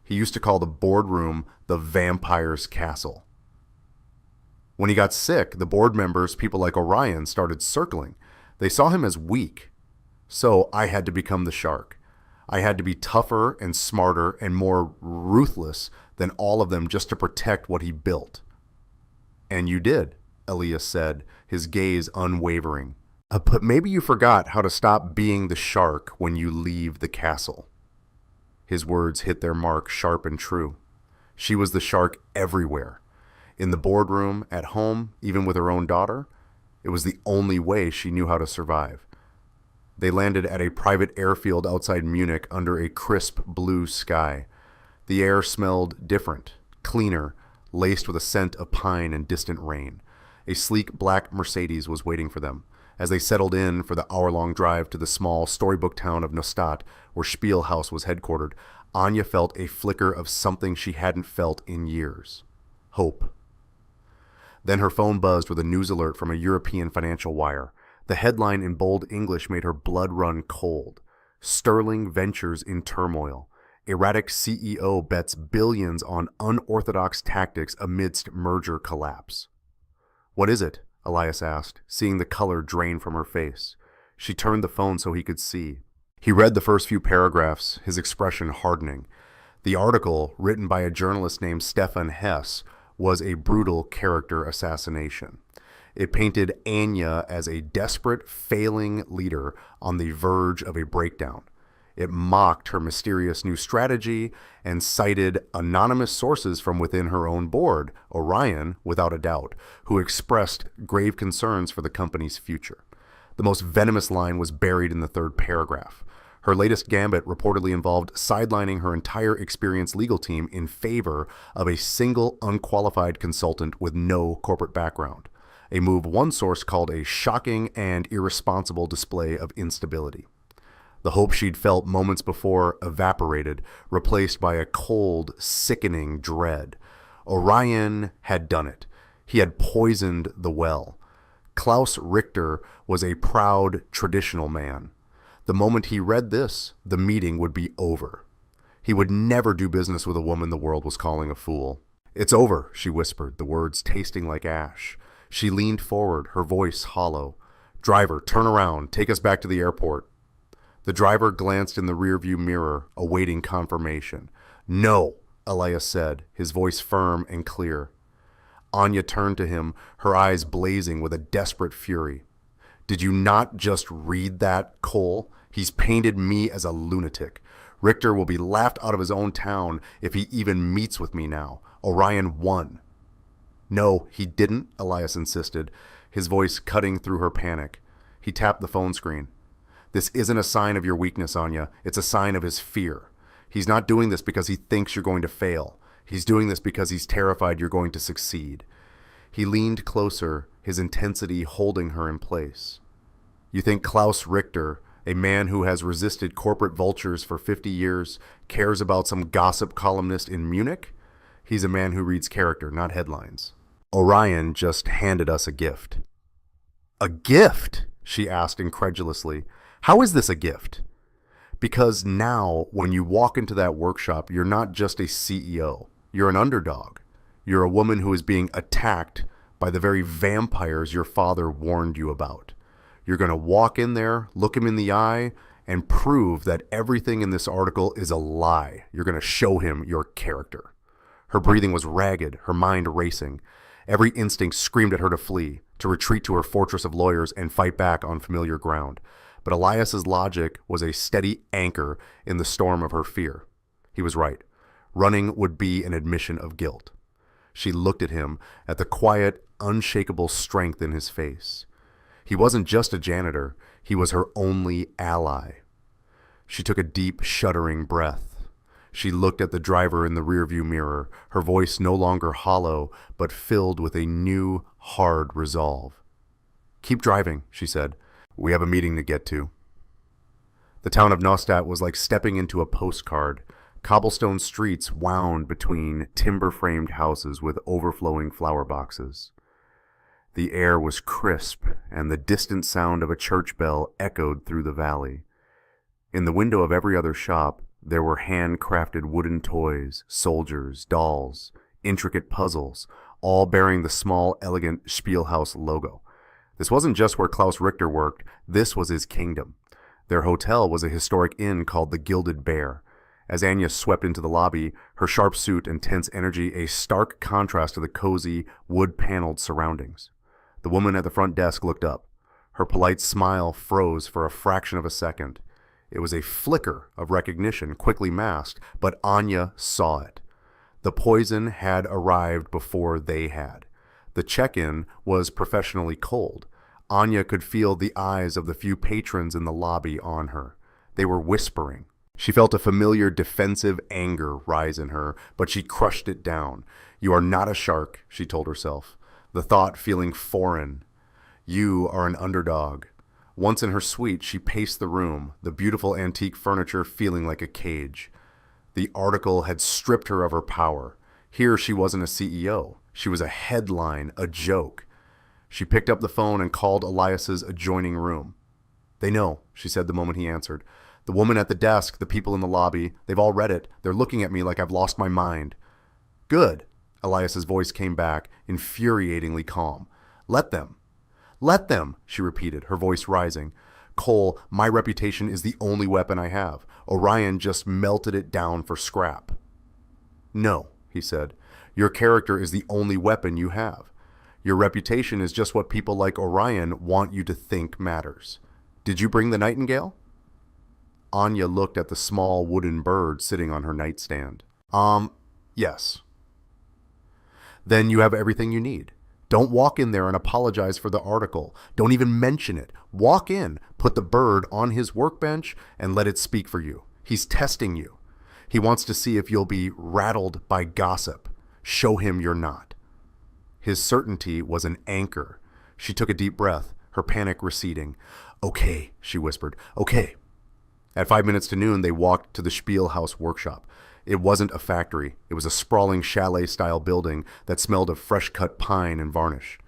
He used to call the boardroom the vampire's castle." When he got sick, the board members, people like Orion, started circling. They saw him as weak. So I had to become the shark. I had to be tougher and smarter and more ruthless than all of them just to protect what he built. "And you did," Elias said, his gaze unwavering. "But maybe you forgot how to stop being the shark when you leave the castle." His words hit their mark sharp and true. She was the shark everywhere. In the boardroom, at home, even with her own daughter. It was the only way she knew how to survive. They landed at a private airfield outside Munich under a crisp blue sky. The air smelled different, cleaner, laced with a scent of pine and distant rain. A sleek black Mercedes was waiting for them. As they settled in for the hour-long drive to the small storybook town of Neustadt, where Spielhaus was headquartered, Anya felt a flicker of something she hadn't felt in years. Hope. Then her phone buzzed with a news alert from a European financial wire. The headline in bold English made her blood run cold. "Sterling Ventures in turmoil. Erratic CEO bets billions on unorthodox tactics amidst merger collapse." "What is it?" Elias asked, seeing the color drain from her face. She turned the phone so he could see. He read the first few paragraphs, his expression hardening. The article, written by a journalist named Stefan Hess, was a brutal character assassination. It painted Anya as a desperate, failing leader on the verge of a breakdown. It mocked her mysterious new strategy and cited anonymous sources from within her own board, Orion, without a doubt, who expressed grave concerns for the company's future. The most venomous line was buried in the third paragraph. Her latest gambit reportedly involved sidelining her entire experienced legal team in favor of a single unqualified consultant with no corporate background, a move one source called a shocking and irresponsible display of instability. The hope she'd felt moments before evaporated, replaced by a cold, sickening dread. Orion had done it. He had poisoned the well. Klaus Richter was a proud, traditional man. The moment he read this, the meeting would be over. He would never do business with a woman the world was calling a fool. "It's over," she whispered, the words tasting like ash. She leaned forward, her voice hollow. "Driver, turn around. Take us back to the airport." The driver glanced in the rearview mirror, awaiting confirmation. "No," Elias said, his voice firm and clear. Anya turned to him, her eyes blazing with a desperate fury. "Did you not just read that, Cole? He's painted me as a lunatic. Richter will be laughed out of his own town if he even meets with me now. Orion won." "No, he didn't," Elias insisted, his voice cutting through her panic. He tapped the phone screen. This isn't a sign of your weakness, Anya. It's a sign of his fear. He's not doing this because he thinks you're going to fail. He's doing this because he's terrified you're going to succeed. He leaned closer, his intensity holding her in place. You think Klaus Richter, a man who has resisted corporate vultures for 50 years, cares about some gossip columnist in Munich? He's a man who reads character, not headlines. Orion just handed us a gift. A gift? She asked incredulously. How is this a gift? Because now, when you walk into that workshop, you're not just a CEO. You're an underdog. You're a woman who is being attacked by the very vampires your father warned you about. You're going to walk in there, look him in the eye, and prove that everything in this article is a lie. You're going to show him your character. Her breathing was ragged, her mind racing. Every instinct screamed at her to flee, to retreat to her fortress of lawyers and fight back on familiar ground. But Elias's logic was a steady anchor in the storm of her fear. He was right. Running would be an admission of guilt. She looked at him, at the quiet, unshakable strength in his face. He wasn't just a janitor. He was her only ally. She took a deep, shuddering breath. She looked at the driver in the rearview mirror, her voice no longer hollow, but filled with a new, hard resolve. "Keep driving," she said. "We have a meeting to get to." The town of Neustadt was like stepping into a postcard. Cobblestone streets wound between timber-framed houses with overflowing flower boxes. The air was crisp, and the distant sound of a church bell echoed through the valley. In the window of every other shop, there were handcrafted wooden toys, soldiers, dolls, intricate puzzles, all bearing the small, elegant Spielhaus logo. This wasn't just where Klaus Richter worked, this was his kingdom. Their hotel was a historic inn called the Gilded Bear. As Anya swept into the lobby, her sharp suit and tense energy a stark contrast to the cozy, wood-paneled surroundings. The woman at the front desk looked up. Her polite smile froze for a fraction of a second. It was a flicker of recognition, quickly masked, but Anya saw it. The poison had arrived before they had. The check-in was professionally cold. Anya could feel the eyes of the few patrons in the lobby on her. They were whispering. She felt a familiar defensive anger rise in her, but she crushed it down. "You are not a shark," she told herself, the thought feeling foreign. "You are an underdog." Once in her suite, she paced the room, the beautiful antique furniture feeling like a cage. The article had stripped her of her power. Here she wasn't a CEO. She was a headline, a joke. She picked up the phone and called Elias's adjoining room. "They know," she said the moment he answered. "The woman at the desk, the people in the lobby, they've all read it. They're looking at me like I've lost my mind." "Good." Elias's voice came back, infuriatingly calm. "Let them." "Let them," she repeated, her voice rising. "Cole, my reputation is the only weapon I have. Orion just melted it down for scrap." "No," he said. "Your character is the only weapon you have. Your reputation is just what people like Orion want you to think matters. Did you bring the nightingale?" Anya looked at the small wooden bird sitting on her nightstand. Yes." "Then you have everything you need. Don't walk in there and apologize for the article. Don't even mention it. Walk in, put the bird on his workbench, and let it speak for you. He's testing you. He wants to see if you'll be rattled by gossip. Show him you're not." His certainty was an anchor. She took a deep breath, her panic receding. "Okay," she whispered. "Okay." At 5 minutes to noon, they walked to the Spielhaus workshop. It wasn't a factory. It was a sprawling chalet-style building that smelled of fresh-cut pine and varnish.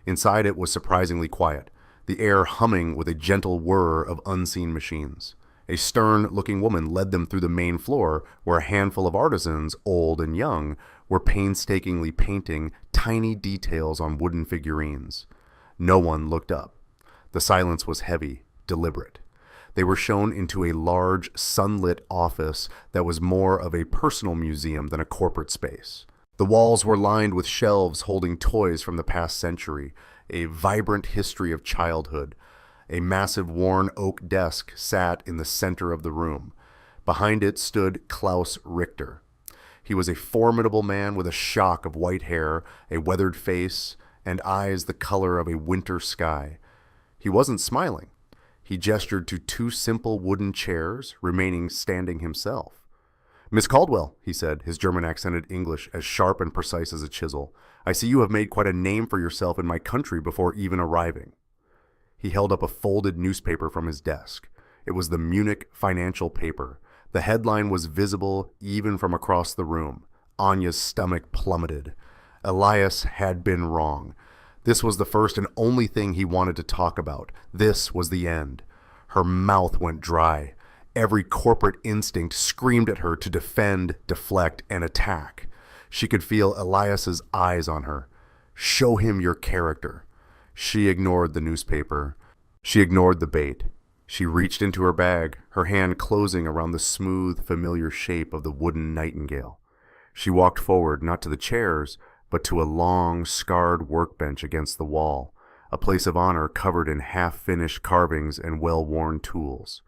Inside it was surprisingly quiet, the air humming with a gentle whir of unseen machines. A stern-looking woman led them through the main floor, where a handful of artisans, old and young, were painstakingly painting tiny details on wooden figurines. No one looked up. The silence was heavy, deliberate. They were shown into a large, sunlit office that was more of a personal museum than a corporate space. The walls were lined with shelves holding toys from the past century, a vibrant history of childhood. A massive worn oak desk sat in the center of the room. Behind it stood Klaus Richter. He was a formidable man with a shock of white hair, a weathered face, and eyes the color of a winter sky. He wasn't smiling. He gestured to two simple wooden chairs, remaining standing himself. "Miss Caldwell," he said, his German accented English as sharp and precise as a chisel, "I see you have made quite a name for yourself in my country before even arriving." He held up a folded newspaper from his desk. It was the Munich financial paper. The headline was visible even from across the room. Anya's stomach plummeted. Elias had been wrong. This was the first and only thing he wanted to talk about. This was the end. Her mouth went dry. Every corporate instinct screamed at her to defend, deflect, and attack. She could feel Elias's eyes on her. Show him your character. She ignored the newspaper. She ignored the bait. She reached into her bag, her hand closing around the smooth, familiar shape of the wooden nightingale. She walked forward, not to the chairs, but to a long, scarred workbench against the wall, a place of honor covered in half-finished carvings and well-worn tools.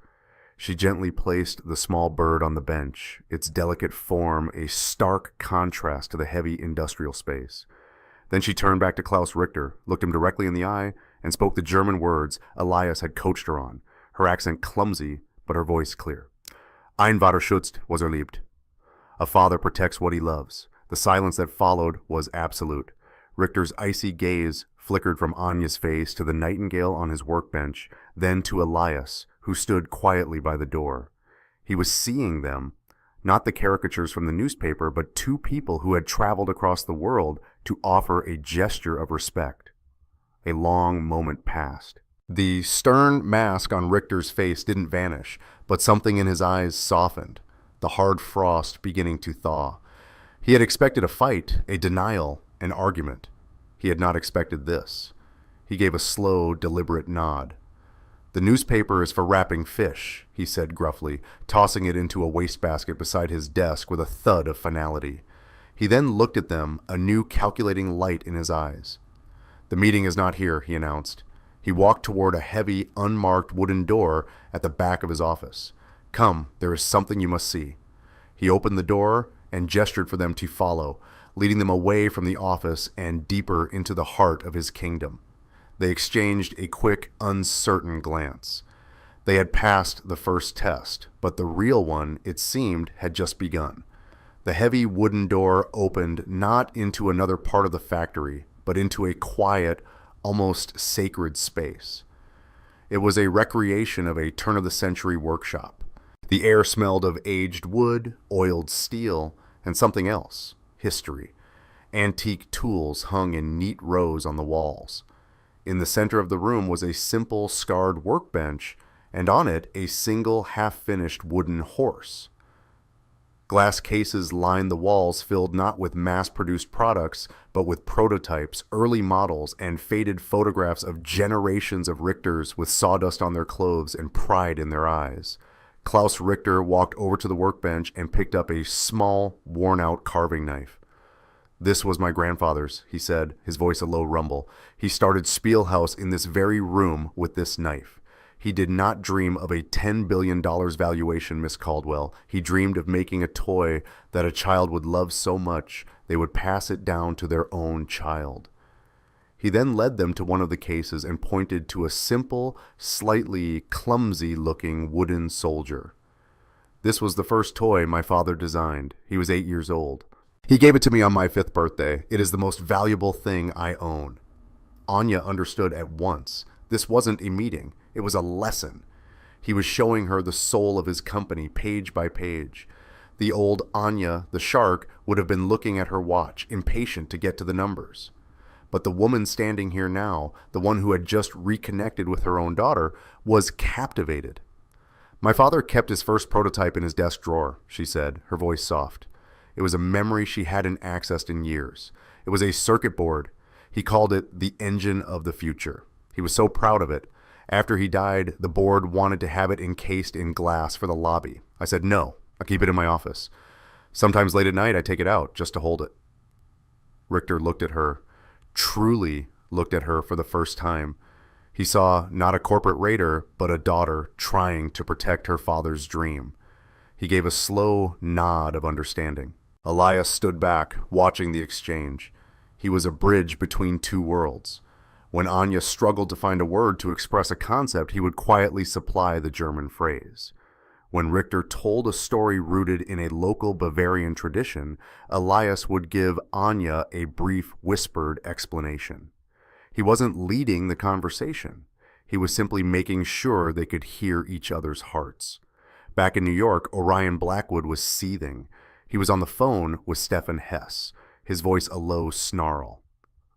She gently placed the small bird on the bench, its delicate form a stark contrast to the heavy industrial space. Then she turned back to Klaus Richter, looked him directly in the eye, and spoke the German words Elias had coached her on, her accent clumsy, but her voice clear. "Ein Vater schützt, was liebt." A father protects what he loves. The silence that followed was absolute. Richter's icy gaze flickered from Anya's face to the nightingale on his workbench, then to Elias, who stood quietly by the door. He was seeing them, not the caricatures from the newspaper, but two people who had traveled across the world to offer a gesture of respect. A long moment passed. The stern mask on Richter's face didn't vanish, but something in his eyes softened, the hard frost beginning to thaw. He had expected a fight, a denial, an argument. He had not expected this. He gave a slow, deliberate nod. "The newspaper is for wrapping fish," he said gruffly, tossing it into a wastebasket beside his desk with a thud of finality. He then looked at them, a new calculating light in his eyes. "The meeting is not here," he announced. He walked toward a heavy, unmarked wooden door at the back of his office. "Come, there is something you must see." He opened the door and gestured for them to follow, leading them away from the office and deeper into the heart of his kingdom. They exchanged a quick, uncertain glance. They had passed the first test, but the real one, it seemed, had just begun. The heavy wooden door opened not into another part of the factory, but into a quiet, almost sacred space. It was a recreation of a turn-of-the-century workshop. The air smelled of aged wood, oiled steel, and something else, history. Antique tools hung in neat rows on the walls. In the center of the room was a simple, scarred workbench, and on it a single half-finished wooden horse. Glass cases lined the walls, filled not with mass-produced products, but with prototypes, early models, and faded photographs of generations of Richters with sawdust on their clothes and pride in their eyes. Klaus Richter walked over to the workbench and picked up a small, worn-out carving knife. "This was my grandfather's," he said, his voice a low rumble. "He started Spielhaus in this very room with this knife. He did not dream of a $10 billion valuation, Miss Caldwell. He dreamed of making a toy that a child would love so much they would pass it down to their own child." He then led them to one of the cases and pointed to a simple, slightly clumsy-looking wooden soldier. "This was the first toy my father designed. He was 8 years old. He gave it to me on my 5th birthday. It is the most valuable thing I own." Anya understood at once. This wasn't a meeting. It was a lesson. He was showing her the soul of his company, page by page. The old Anya, the shark, would have been looking at her watch, impatient to get to the numbers. But the woman standing here now, the one who had just reconnected with her own daughter, was captivated. "My father kept his first prototype in his desk drawer," she said, her voice soft. It was a memory she hadn't accessed in years. It was a circuit board. He called it the engine of the future. He was so proud of it. After he died, the board wanted to have it encased in glass for the lobby. I said, "No, I'll keep it in my office. Sometimes late at night I take it out just to hold it." Richter looked at her, truly looked at her for the first time. He saw not a corporate raider, but a daughter trying to protect her father's dream. He gave a slow nod of understanding. Elias stood back, watching the exchange. He was a bridge between two worlds. When Anya struggled to find a word to express a concept, he would quietly supply the German phrase. When Richter told a story rooted in a local Bavarian tradition, Elias would give Anya a brief, whispered explanation. He wasn't leading the conversation. He was simply making sure they could hear each other's hearts. Back in New York, Orion Blackwood was seething. He was on the phone with Stefan Hess, his voice a low snarl.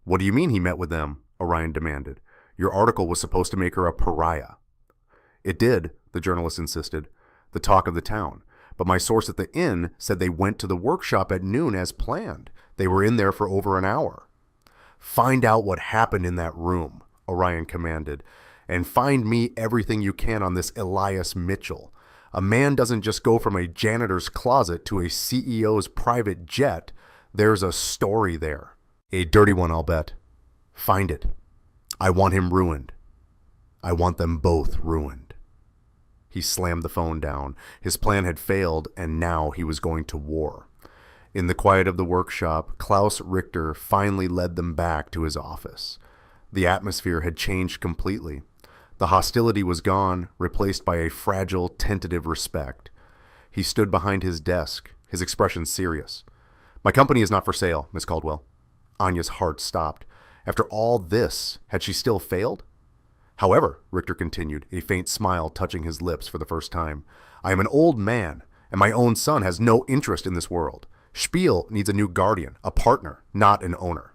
"What do you mean he met with them?" Orion demanded. "Your article was supposed to make her a pariah." "It did," the journalist insisted. "The talk of the town. But my source at the inn said they went to the workshop at noon as planned. They were in there for over an hour." "Find out what happened in that room," Orion commanded. "And find me everything you can on this Elias Mitchell. A man doesn't just go from a janitor's closet to a CEO's private jet. There's a story there. A dirty one, I'll bet. Find it. I want him ruined. I want them both ruined." He slammed the phone down. His plan had failed, and now he was going to war. In the quiet of the workshop, Klaus Richter finally led them back to his office. The atmosphere had changed completely. The hostility was gone, replaced by a fragile, tentative respect. He stood behind his desk, his expression serious. "My company is not for sale, Miss Caldwell." Anya's heart stopped. After all this, had she still failed? "However," Richter continued, a faint smile touching his lips for the first time, "I am an old man, and my own son has no interest in this world. Spiel needs a new guardian, a partner, not an owner."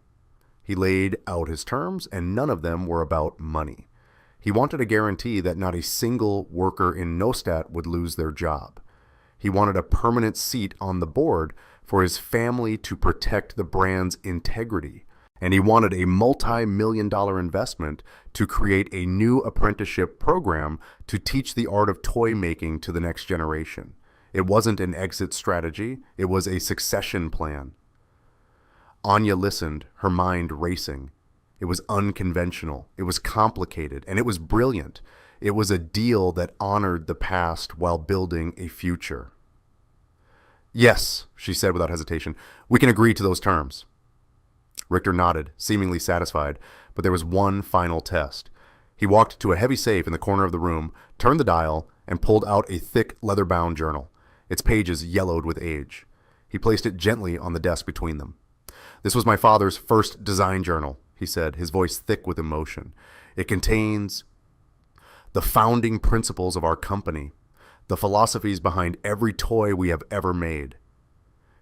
He laid out his terms, and none of them were about money. He wanted a guarantee that not a single worker in Neustadt would lose their job. He wanted a permanent seat on the board for his family to protect the brand's integrity. And he wanted a multi-million-dollar investment to create a new apprenticeship program to teach the art of toy making to the next generation. It wasn't an exit strategy, it was a succession plan. Anya listened, her mind racing. It was unconventional, it was complicated, and it was brilliant. It was a deal that honored the past while building a future. "Yes," she said without hesitation, "we can agree to those terms." Richter nodded, seemingly satisfied, but there was one final test. He walked to a heavy safe in the corner of the room, turned the dial, and pulled out a thick, leather-bound journal. Its pages yellowed with age. He placed it gently on the desk between them. "This was my father's first design journal," he said, his voice thick with emotion. "It contains the founding principles of our company, the philosophies behind every toy we have ever made."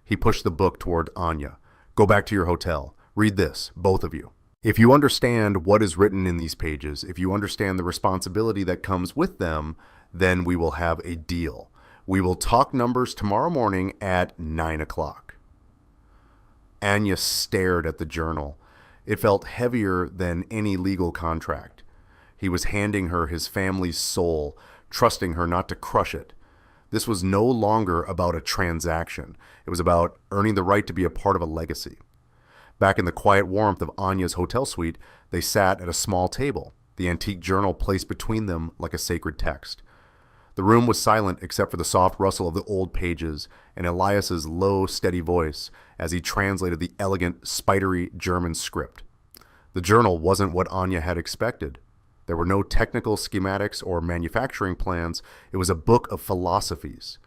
He pushed the book toward Anya. "Go back to your hotel. Read this, both of you. If you understand what is written in these pages, if you understand the responsibility that comes with them, then we will have a deal. We will talk numbers tomorrow morning at 9 o'clock. Anya stared at the journal. It felt heavier than any legal contract. He was handing her his family's soul, trusting her not to crush it. This was no longer about a transaction. It was about earning the right to be a part of a legacy. Back in the quiet warmth of Anya's hotel suite, they sat at a small table, the antique journal placed between them like a sacred text. The room was silent except for the soft rustle of the old pages and Elias's low, steady voice as he translated the elegant, spidery German script. The journal wasn't what Anya had expected. There were no technical schematics or manufacturing plans. It was a book of philosophies.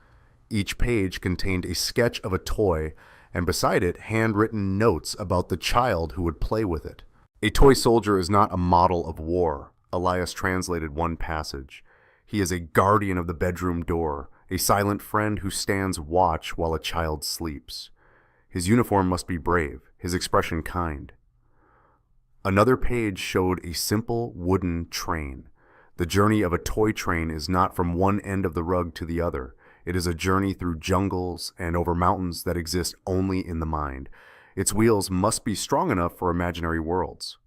Each page contained a sketch of a toy, and beside it, handwritten notes about the child who would play with it. "A toy soldier is not a model of war," Elias translated one passage. "He is a guardian of the bedroom door, a silent friend who stands watch while a child sleeps. His uniform must be brave, his expression kind." Another page showed a simple wooden train. The journey of a toy train is not from one end of the rug to the other. It is a journey through jungles and over mountains that exist only in the mind. Its wheels must be strong enough for imaginary worlds.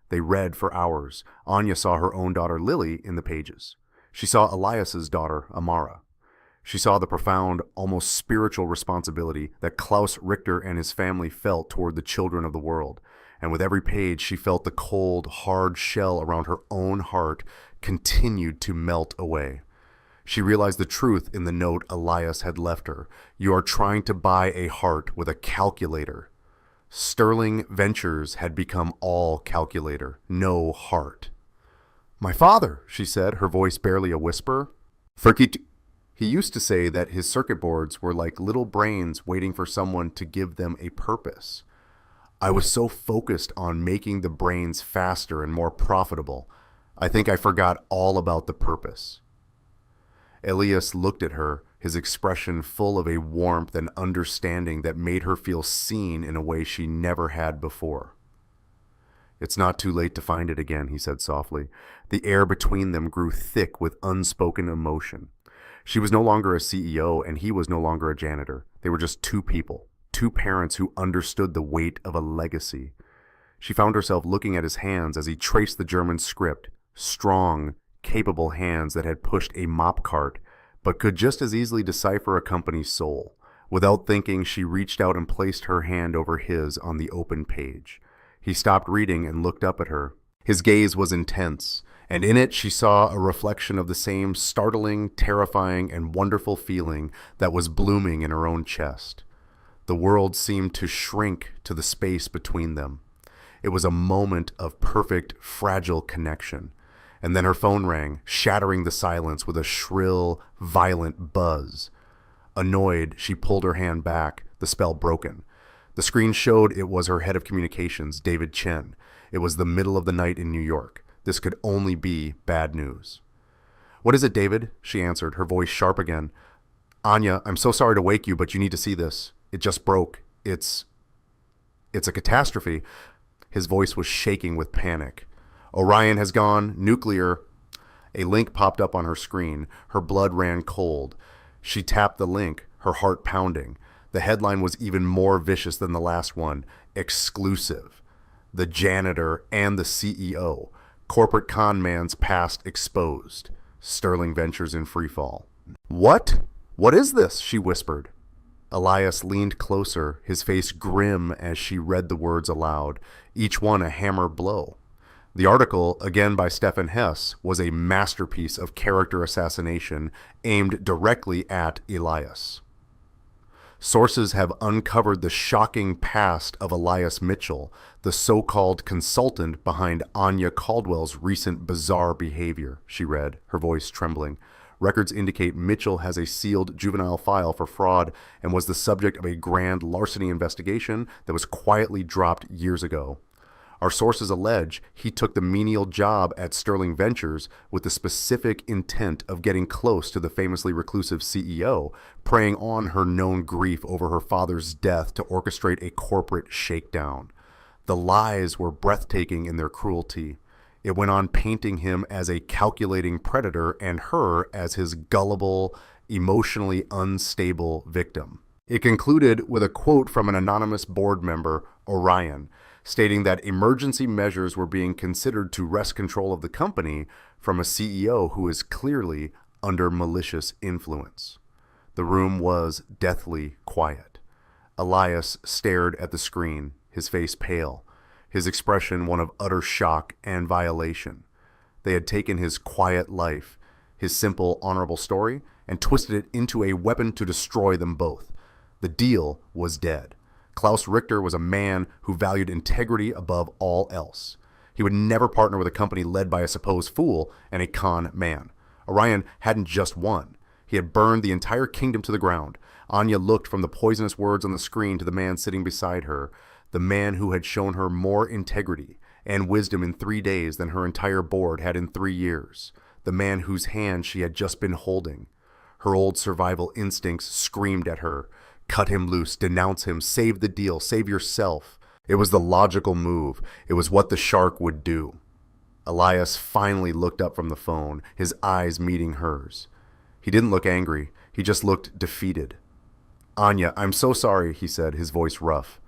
They read for hours. Anya saw her own daughter Lily in the pages. She saw Elias's daughter Amara. She saw the profound, almost spiritual responsibility that Klaus Richter and his family felt toward the children of the world. And with every page, she felt the cold, hard shell around her own heart continued to melt away. She realized the truth in the note Elias had left her. "You are trying to buy a heart with a calculator." Sterling Ventures had become all calculator, no heart. "My father," she said, her voice barely a whisper. He used to say that his circuit boards were like little brains waiting for someone to give them a purpose. I was so focused on making the brains faster and more profitable, I think I forgot all about the purpose. Elias looked at her, his expression full of a warmth and understanding that made her feel seen in a way she never had before. "It's not too late to find it again," he said softly. The air between them grew thick with unspoken emotion. She was no longer a CEO, and he was no longer a janitor. They were just two people, two parents who understood the weight of a legacy. She found herself looking at his hands as he traced the German script, strong, capable hands that had pushed a mop cart, but could just as easily decipher a company's soul. Without thinking, she reached out and placed her hand over his on the open page. He stopped reading and looked up at her. His gaze was intense, and in it she saw a reflection of the same startling, terrifying, and wonderful feeling that was blooming in her own chest. The world seemed to shrink to the space between them. It was a moment of perfect, fragile connection. And then her phone rang, shattering the silence with a shrill, violent buzz. Annoyed, she pulled her hand back, the spell broken. The screen showed it was her head of communications, David Chen. It was the middle of the night in New York. This could only be bad news. "What is it, David?" she answered, her voice sharp again. "Anya, I'm so sorry to wake you, but you need to see this. It just broke. It's a catastrophe." His voice was shaking with panic. "Orion has gone nuclear." A link popped up on her screen. Her blood ran cold. She tapped the link, her heart pounding. The headline was even more vicious than the last one. Exclusive. The janitor and the CEO. Corporate con man's past exposed. Sterling Ventures in freefall. "What? What is this?" she whispered. Elias leaned closer, his face grim as she read the words aloud, each one a hammer blow. The article, again by Stefan Hess, was a masterpiece of character assassination aimed directly at Elias. Sources have uncovered the shocking past of Elias Mitchell, the so-called consultant behind Anya Caldwell's recent bizarre behavior, she read, her voice trembling. Records indicate Mitchell has a sealed juvenile file for fraud and was the subject of a grand larceny investigation that was quietly dropped years ago. Our sources allege he took the menial job at Sterling Ventures with the specific intent of getting close to the famously reclusive CEO, preying on her known grief over her father's death to orchestrate a corporate shakedown. The lies were breathtaking in their cruelty. It went on painting him as a calculating predator and her as his gullible, emotionally unstable victim. It concluded with a quote from an anonymous board member, Orion, stating that emergency measures were being considered to wrest control of the company from a CEO who is clearly under malicious influence. The room was deathly quiet. Elias stared at the screen, his face pale, his expression one of utter shock and violation. They had taken his quiet life, his simple, honorable story, and twisted it into a weapon to destroy them both. The deal was dead. Klaus Richter was a man who valued integrity above all else. He would never partner with a company led by a supposed fool and a con man. Orion hadn't just won. He had burned the entire kingdom to the ground. Anya looked from the poisonous words on the screen to the man sitting beside her, the man who had shown her more integrity and wisdom in 3 days than her entire board had in 3 years, the man whose hand she had just been holding. Her old survival instincts screamed at her. Cut him loose, denounce him, save the deal, save yourself. It was the logical move. It was what the shark would do. Elias finally looked up from the phone, his eyes meeting hers. He didn't look angry. He just looked defeated. "Anya, I'm so sorry," he said, his voice rough.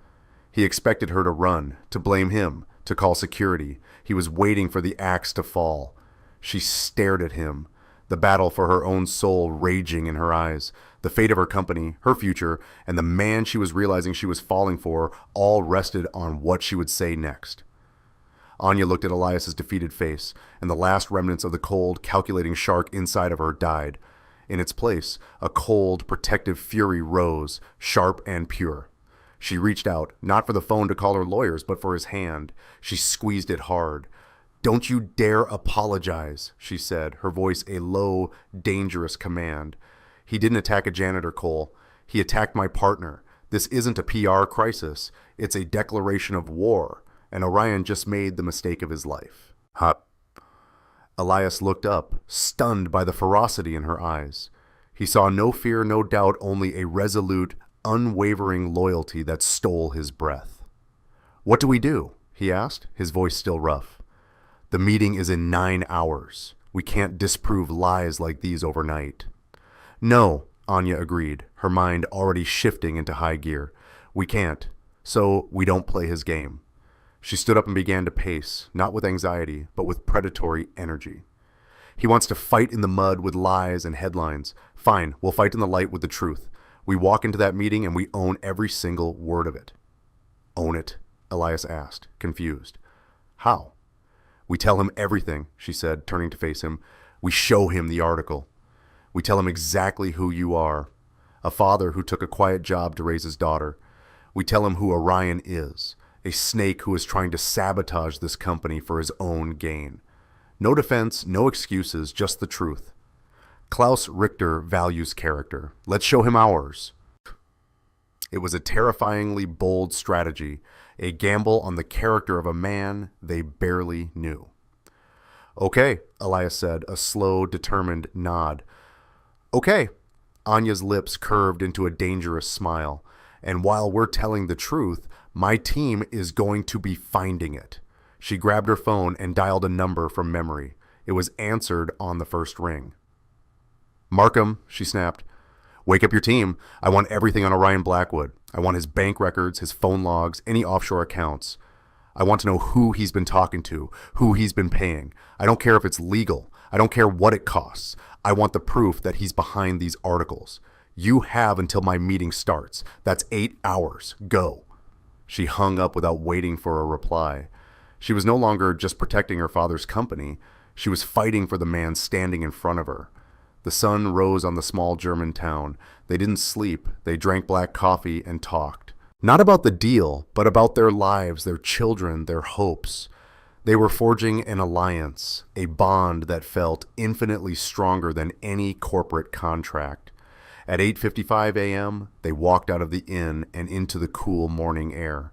He expected her to run, to blame him, to call security. He was waiting for the axe to fall. She stared at him, the battle for her own soul raging in her eyes. The fate of her company, her future, and the man she was realizing she was falling for all rested on what she would say next. Anya looked at Elias's defeated face, and the last remnants of the cold, calculating shark inside of her died. In its place, a cold, protective fury rose, sharp and pure. She reached out, not for the phone to call her lawyers, but for his hand. She squeezed it hard. "Don't you dare apologize," she said, her voice a low, dangerous command. "He didn't attack a janitor, Cole. He attacked my partner. This isn't a PR crisis. It's a declaration of war, and Orion just made the mistake of his life." Hop. Elias looked up, stunned by the ferocity in her eyes. He saw no fear, no doubt, only a resolute, unwavering loyalty that stole his breath. "What do we do?" he asked, his voice still rough. "The meeting is in 9 hours. We can't disprove lies like these overnight." "No," Anya agreed, her mind already shifting into high gear. "We can't, so we don't play his game." She stood up and began to pace, not with anxiety, but with predatory energy. "He wants to fight in the mud with lies and headlines. Fine, we'll fight in the light with the truth. We walk into that meeting and we own every single word of it." "Own it?" Elias asked, confused. "How?" "We tell him everything," she said, turning to face him. "We show him the article. We tell him exactly who you are. A father who took a quiet job to raise his daughter. We tell him who Orion is. A snake who is trying to sabotage this company for his own gain. No defense, no excuses, just the truth. Klaus Richter values character. Let's show him ours." It was a terrifyingly bold strategy, a gamble on the character of a man they barely knew. "Okay," Elias said, a slow, determined nod. "Okay." Anya's lips curved into a dangerous smile. "And while we're telling the truth, my team is going to be finding it." She grabbed her phone and dialed a number from memory. It was answered on the first ring. "Markham," she snapped. "Wake up your team. I want everything on Orion Blackwood. I want his bank records, his phone logs, any offshore accounts. I want to know who he's been talking to, who he's been paying. I don't care if it's legal. I don't care what it costs. I want the proof that he's behind these articles. You have until my meeting starts. That's 8 hours. Go." She hung up without waiting for a reply. She was no longer just protecting her father's company. She was fighting for the man standing in front of her. The sun rose on the small German town. They didn't sleep. They drank black coffee and talked. Not about the deal, but about their lives, their children, their hopes. They were forging an alliance, a bond that felt infinitely stronger than any corporate contract. At 8:55 a.m., they walked out of the inn and into the cool morning air.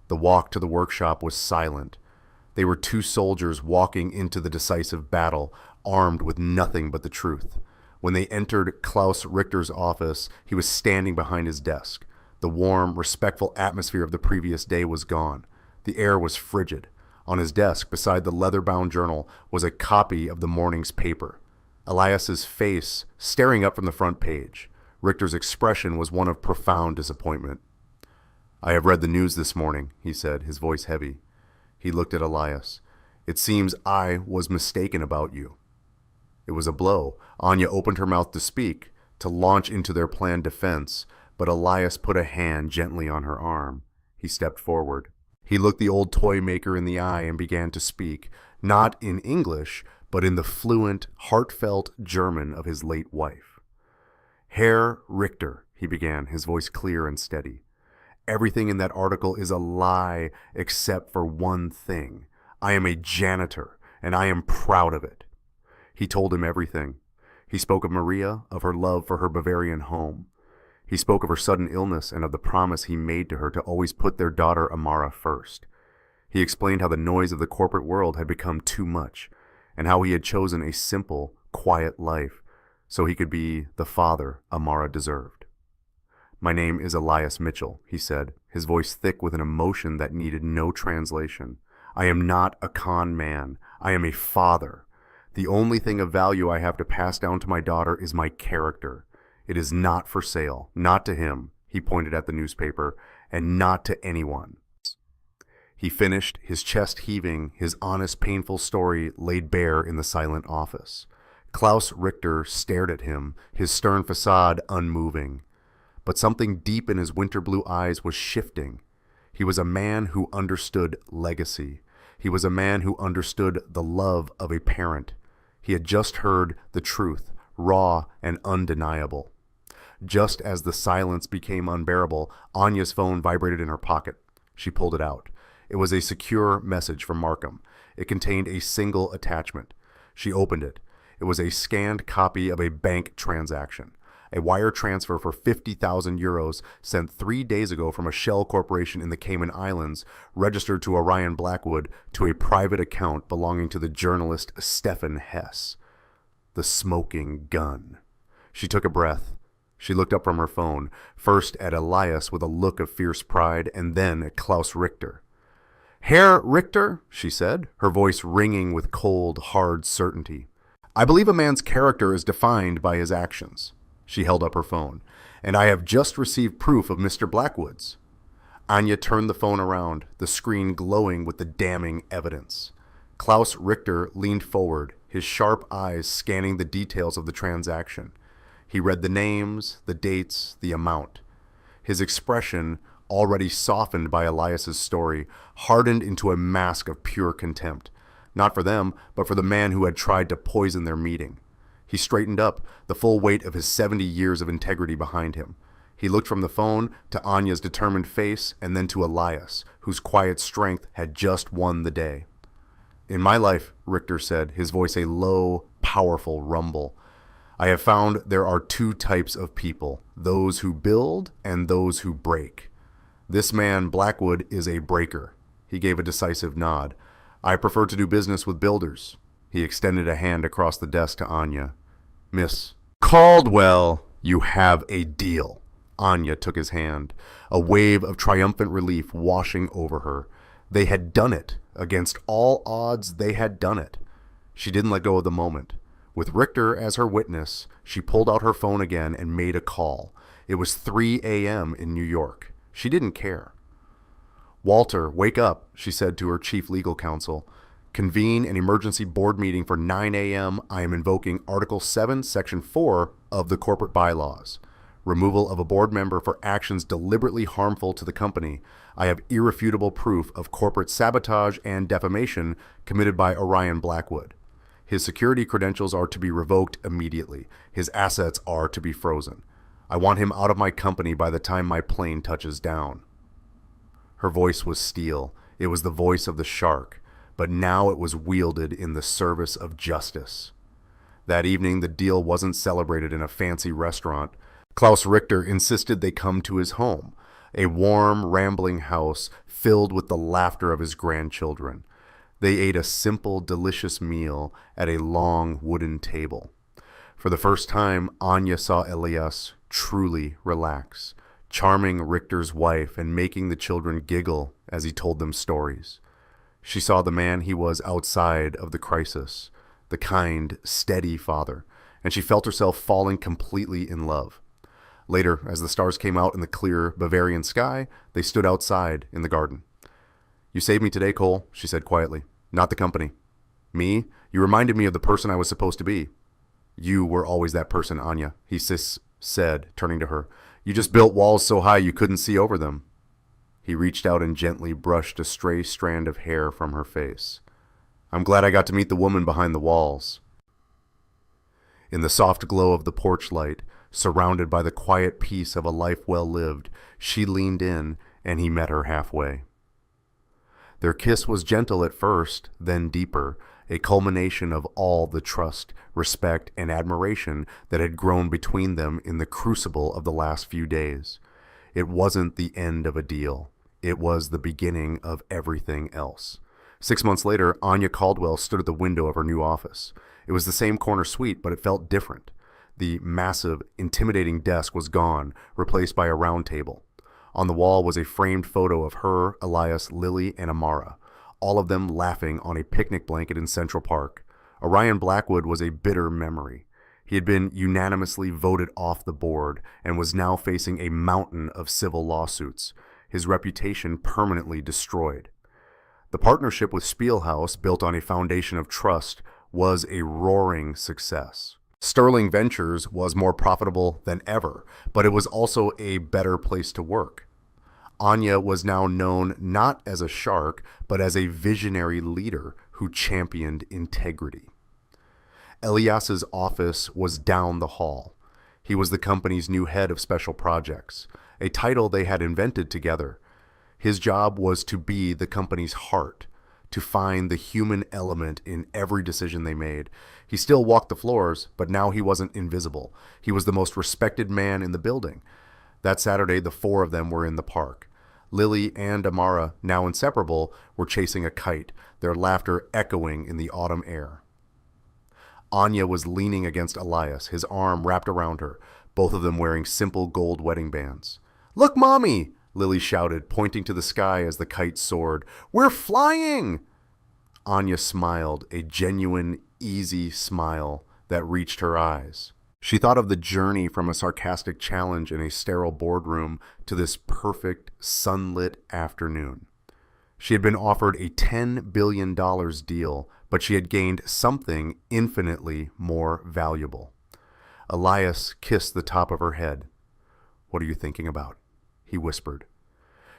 The walk to the workshop was silent. They were two soldiers walking into the decisive battle, armed with nothing but the truth. When they entered Klaus Richter's office, he was standing behind his desk. The warm, respectful atmosphere of the previous day was gone. The air was frigid. On his desk, beside the leather-bound journal, was a copy of the morning's paper. Elias's face staring up from the front page. Richter's expression was one of profound disappointment. "I have read the news this morning," he said, his voice heavy. He looked at Elias. "It seems I was mistaken about you." It was a blow. Anya opened her mouth to speak, to launch into their planned defense, but Elias put a hand gently on her arm. He stepped forward. He looked the old toy maker in the eye and began to speak, not in English, but in the fluent, heartfelt German of his late wife. "Herr Richter," he began, his voice clear and steady. "Everything in that article is a lie except for one thing. I am a janitor, and I am proud of it." He told him everything. He spoke of Maria, of her love for her Bavarian home. He spoke of her sudden illness and of the promise he made to her to always put their daughter Amara first. He explained how the noise of the corporate world had become too much, and how he had chosen a simple, quiet life so he could be the father Amara deserved. "My name is Elias Mitchell," he said, his voice thick with an emotion that needed no translation. "I am not a con man. I am a father. The only thing of value I have to pass down to my daughter is my character. It is not for sale, not to him," he pointed at the newspaper, "and not to anyone." He finished, his chest heaving, his honest, painful story laid bare in the silent office. Klaus Richter stared at him, his stern facade unmoving. But something deep in his winter blue eyes was shifting. He was a man who understood legacy. He was a man who understood the love of a parent. He had just heard the truth, raw and undeniable. Just as the silence became unbearable, Anya's phone vibrated in her pocket. She pulled it out. It was a secure message from Markham. It contained a single attachment. She opened it. It was a scanned copy of a bank transaction. A wire transfer for 50,000 euros sent 3 days ago from a shell corporation in the Cayman Islands, registered to Orion Blackwood, to a private account belonging to the journalist Stefan Hess. The smoking gun. She took a breath. She looked up from her phone, first at Elias with a look of fierce pride, and then at Klaus Richter. "Herr Richter," she said, her voice ringing with cold, hard certainty. "I believe a man's character is defined by his actions." She held up her phone. "And I have just received proof of Mr. Blackwood's." Anya turned the phone around, the screen glowing with the damning evidence. Klaus Richter leaned forward, his sharp eyes scanning the details of the transaction. He read the names, the dates, the amount. His expression, already softened by Elias's story, hardened into a mask of pure contempt. Not for them, but for the man who had tried to poison their meeting. He straightened up, the full weight of his 70 years of integrity behind him. He looked from the phone to Anya's determined face and then to Elias, whose quiet strength had just won the day. "In my life," Richter said, his voice a low, powerful rumble, "I have found there are two types of people, those who build and those who break. This man, Blackwood, is a breaker." He gave a decisive nod. "I prefer to do business with builders." He extended a hand across the desk to Anya. "Miss Caldwell, you have a deal." Anya took his hand, a wave of triumphant relief washing over her. They had done it. Against all odds, they had done it. She didn't let go of the moment. With Richter as her witness, she pulled out her phone again and made a call. It was 3 a.m. in New York. She didn't care. "Walter, wake up," she said to her chief legal counsel. "Convene an emergency board meeting for 9 a.m. I am invoking Article 7, Section 4 of the corporate bylaws. Removal of a board member for actions deliberately harmful to the company. I have irrefutable proof of corporate sabotage and defamation committed by Orion Blackwood. His security credentials are to be revoked immediately. His assets are to be frozen. I want him out of my company by the time my plane touches down." Her voice was steel. It was the voice of the shark, but now it was wielded in the service of justice. That evening, the deal wasn't celebrated in a fancy restaurant. Klaus Richter insisted they come to his home, a warm, rambling house filled with the laughter of his grandchildren. They ate a simple, delicious meal at a long wooden table. For the first time, Anya saw Elias truly relax, charming Richter's wife and making the children giggle as he told them stories. She saw the man he was outside of the crisis, the kind, steady father, and she felt herself falling completely in love. Later, as the stars came out in the clear Bavarian sky, they stood outside in the garden. "You saved me today, Cole," she said quietly. "Not the company. Me? You reminded me of the person I was supposed to be." "You were always that person, Anya," he said, turning to her. "You just built walls so high you couldn't see over them." He reached out and gently brushed a stray strand of hair from her face. "I'm glad I got to meet the woman behind the walls." In the soft glow of the porch light, surrounded by the quiet peace of a life well lived, she leaned in, and he met her halfway. Their kiss was gentle at first, then deeper, a culmination of all the trust, respect, and admiration that had grown between them in the crucible of the last few days. It wasn't the end of a deal. It was the beginning of everything else. 6 months later, Anya Caldwell stood at the window of her new office. It was the same corner suite, but it felt different. The massive, intimidating desk was gone, replaced by a round table. On the wall was a framed photo of her, Elias, Lily, and Amara, all of them laughing on a picnic blanket in Central Park. Orion Blackwood was a bitter memory. He had been unanimously voted off the board and was now facing a mountain of civil lawsuits, his reputation permanently destroyed. The partnership with Spielhaus, built on a foundation of trust, was a roaring success. Sterling Ventures was more profitable than ever, but it was also a better place to work. Anya was now known not as a shark, but as a visionary leader who championed integrity. Elias's office was down the hall. He was the company's new head of special projects, a title they had invented together. His job was to be the company's heart, to find the human element in every decision they made. He still walked the floors, but now he wasn't invisible. He was the most respected man in the building. That Saturday, the four of them were in the park. Lily and Amara, now inseparable, were chasing a kite, their laughter echoing in the autumn air. Anya was leaning against Elias, his arm wrapped around her, both of them wearing simple gold wedding bands. "Look, Mommy!" Lily shouted, pointing to the sky as the kite soared. "We're flying!" Anya smiled, a genuine, easy smile that reached her eyes. She thought of the journey from a sarcastic challenge in a sterile boardroom to this perfect, sunlit afternoon. She had been offered a $10 billion deal, but she had gained something infinitely more valuable. Elias kissed the top of her head. "What are you thinking about?" he whispered.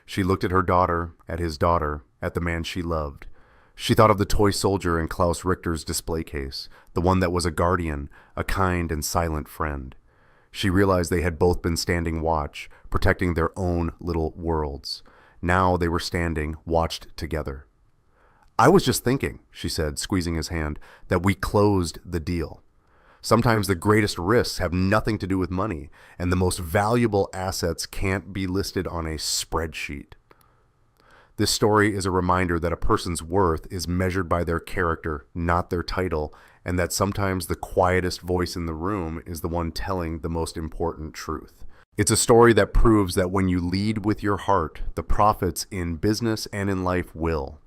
She looked at her daughter, at his daughter, at the man she loved. She thought of the toy soldier in Klaus Richter's display case, the one that was a guardian, a kind and silent friend. She realized they had both been standing watch, protecting their own little worlds. Now they were standing, watched together. "I was just thinking," she said, squeezing his hand, "that we closed the deal. Sometimes the greatest risks have nothing to do with money, and the most valuable assets can't be listed on a spreadsheet." This story is a reminder that a person's worth is measured by their character, not their title, and that sometimes the quietest voice in the room is the one telling the most important truth. It's a story that proves that when you lead with your heart, the profits in business and in life will.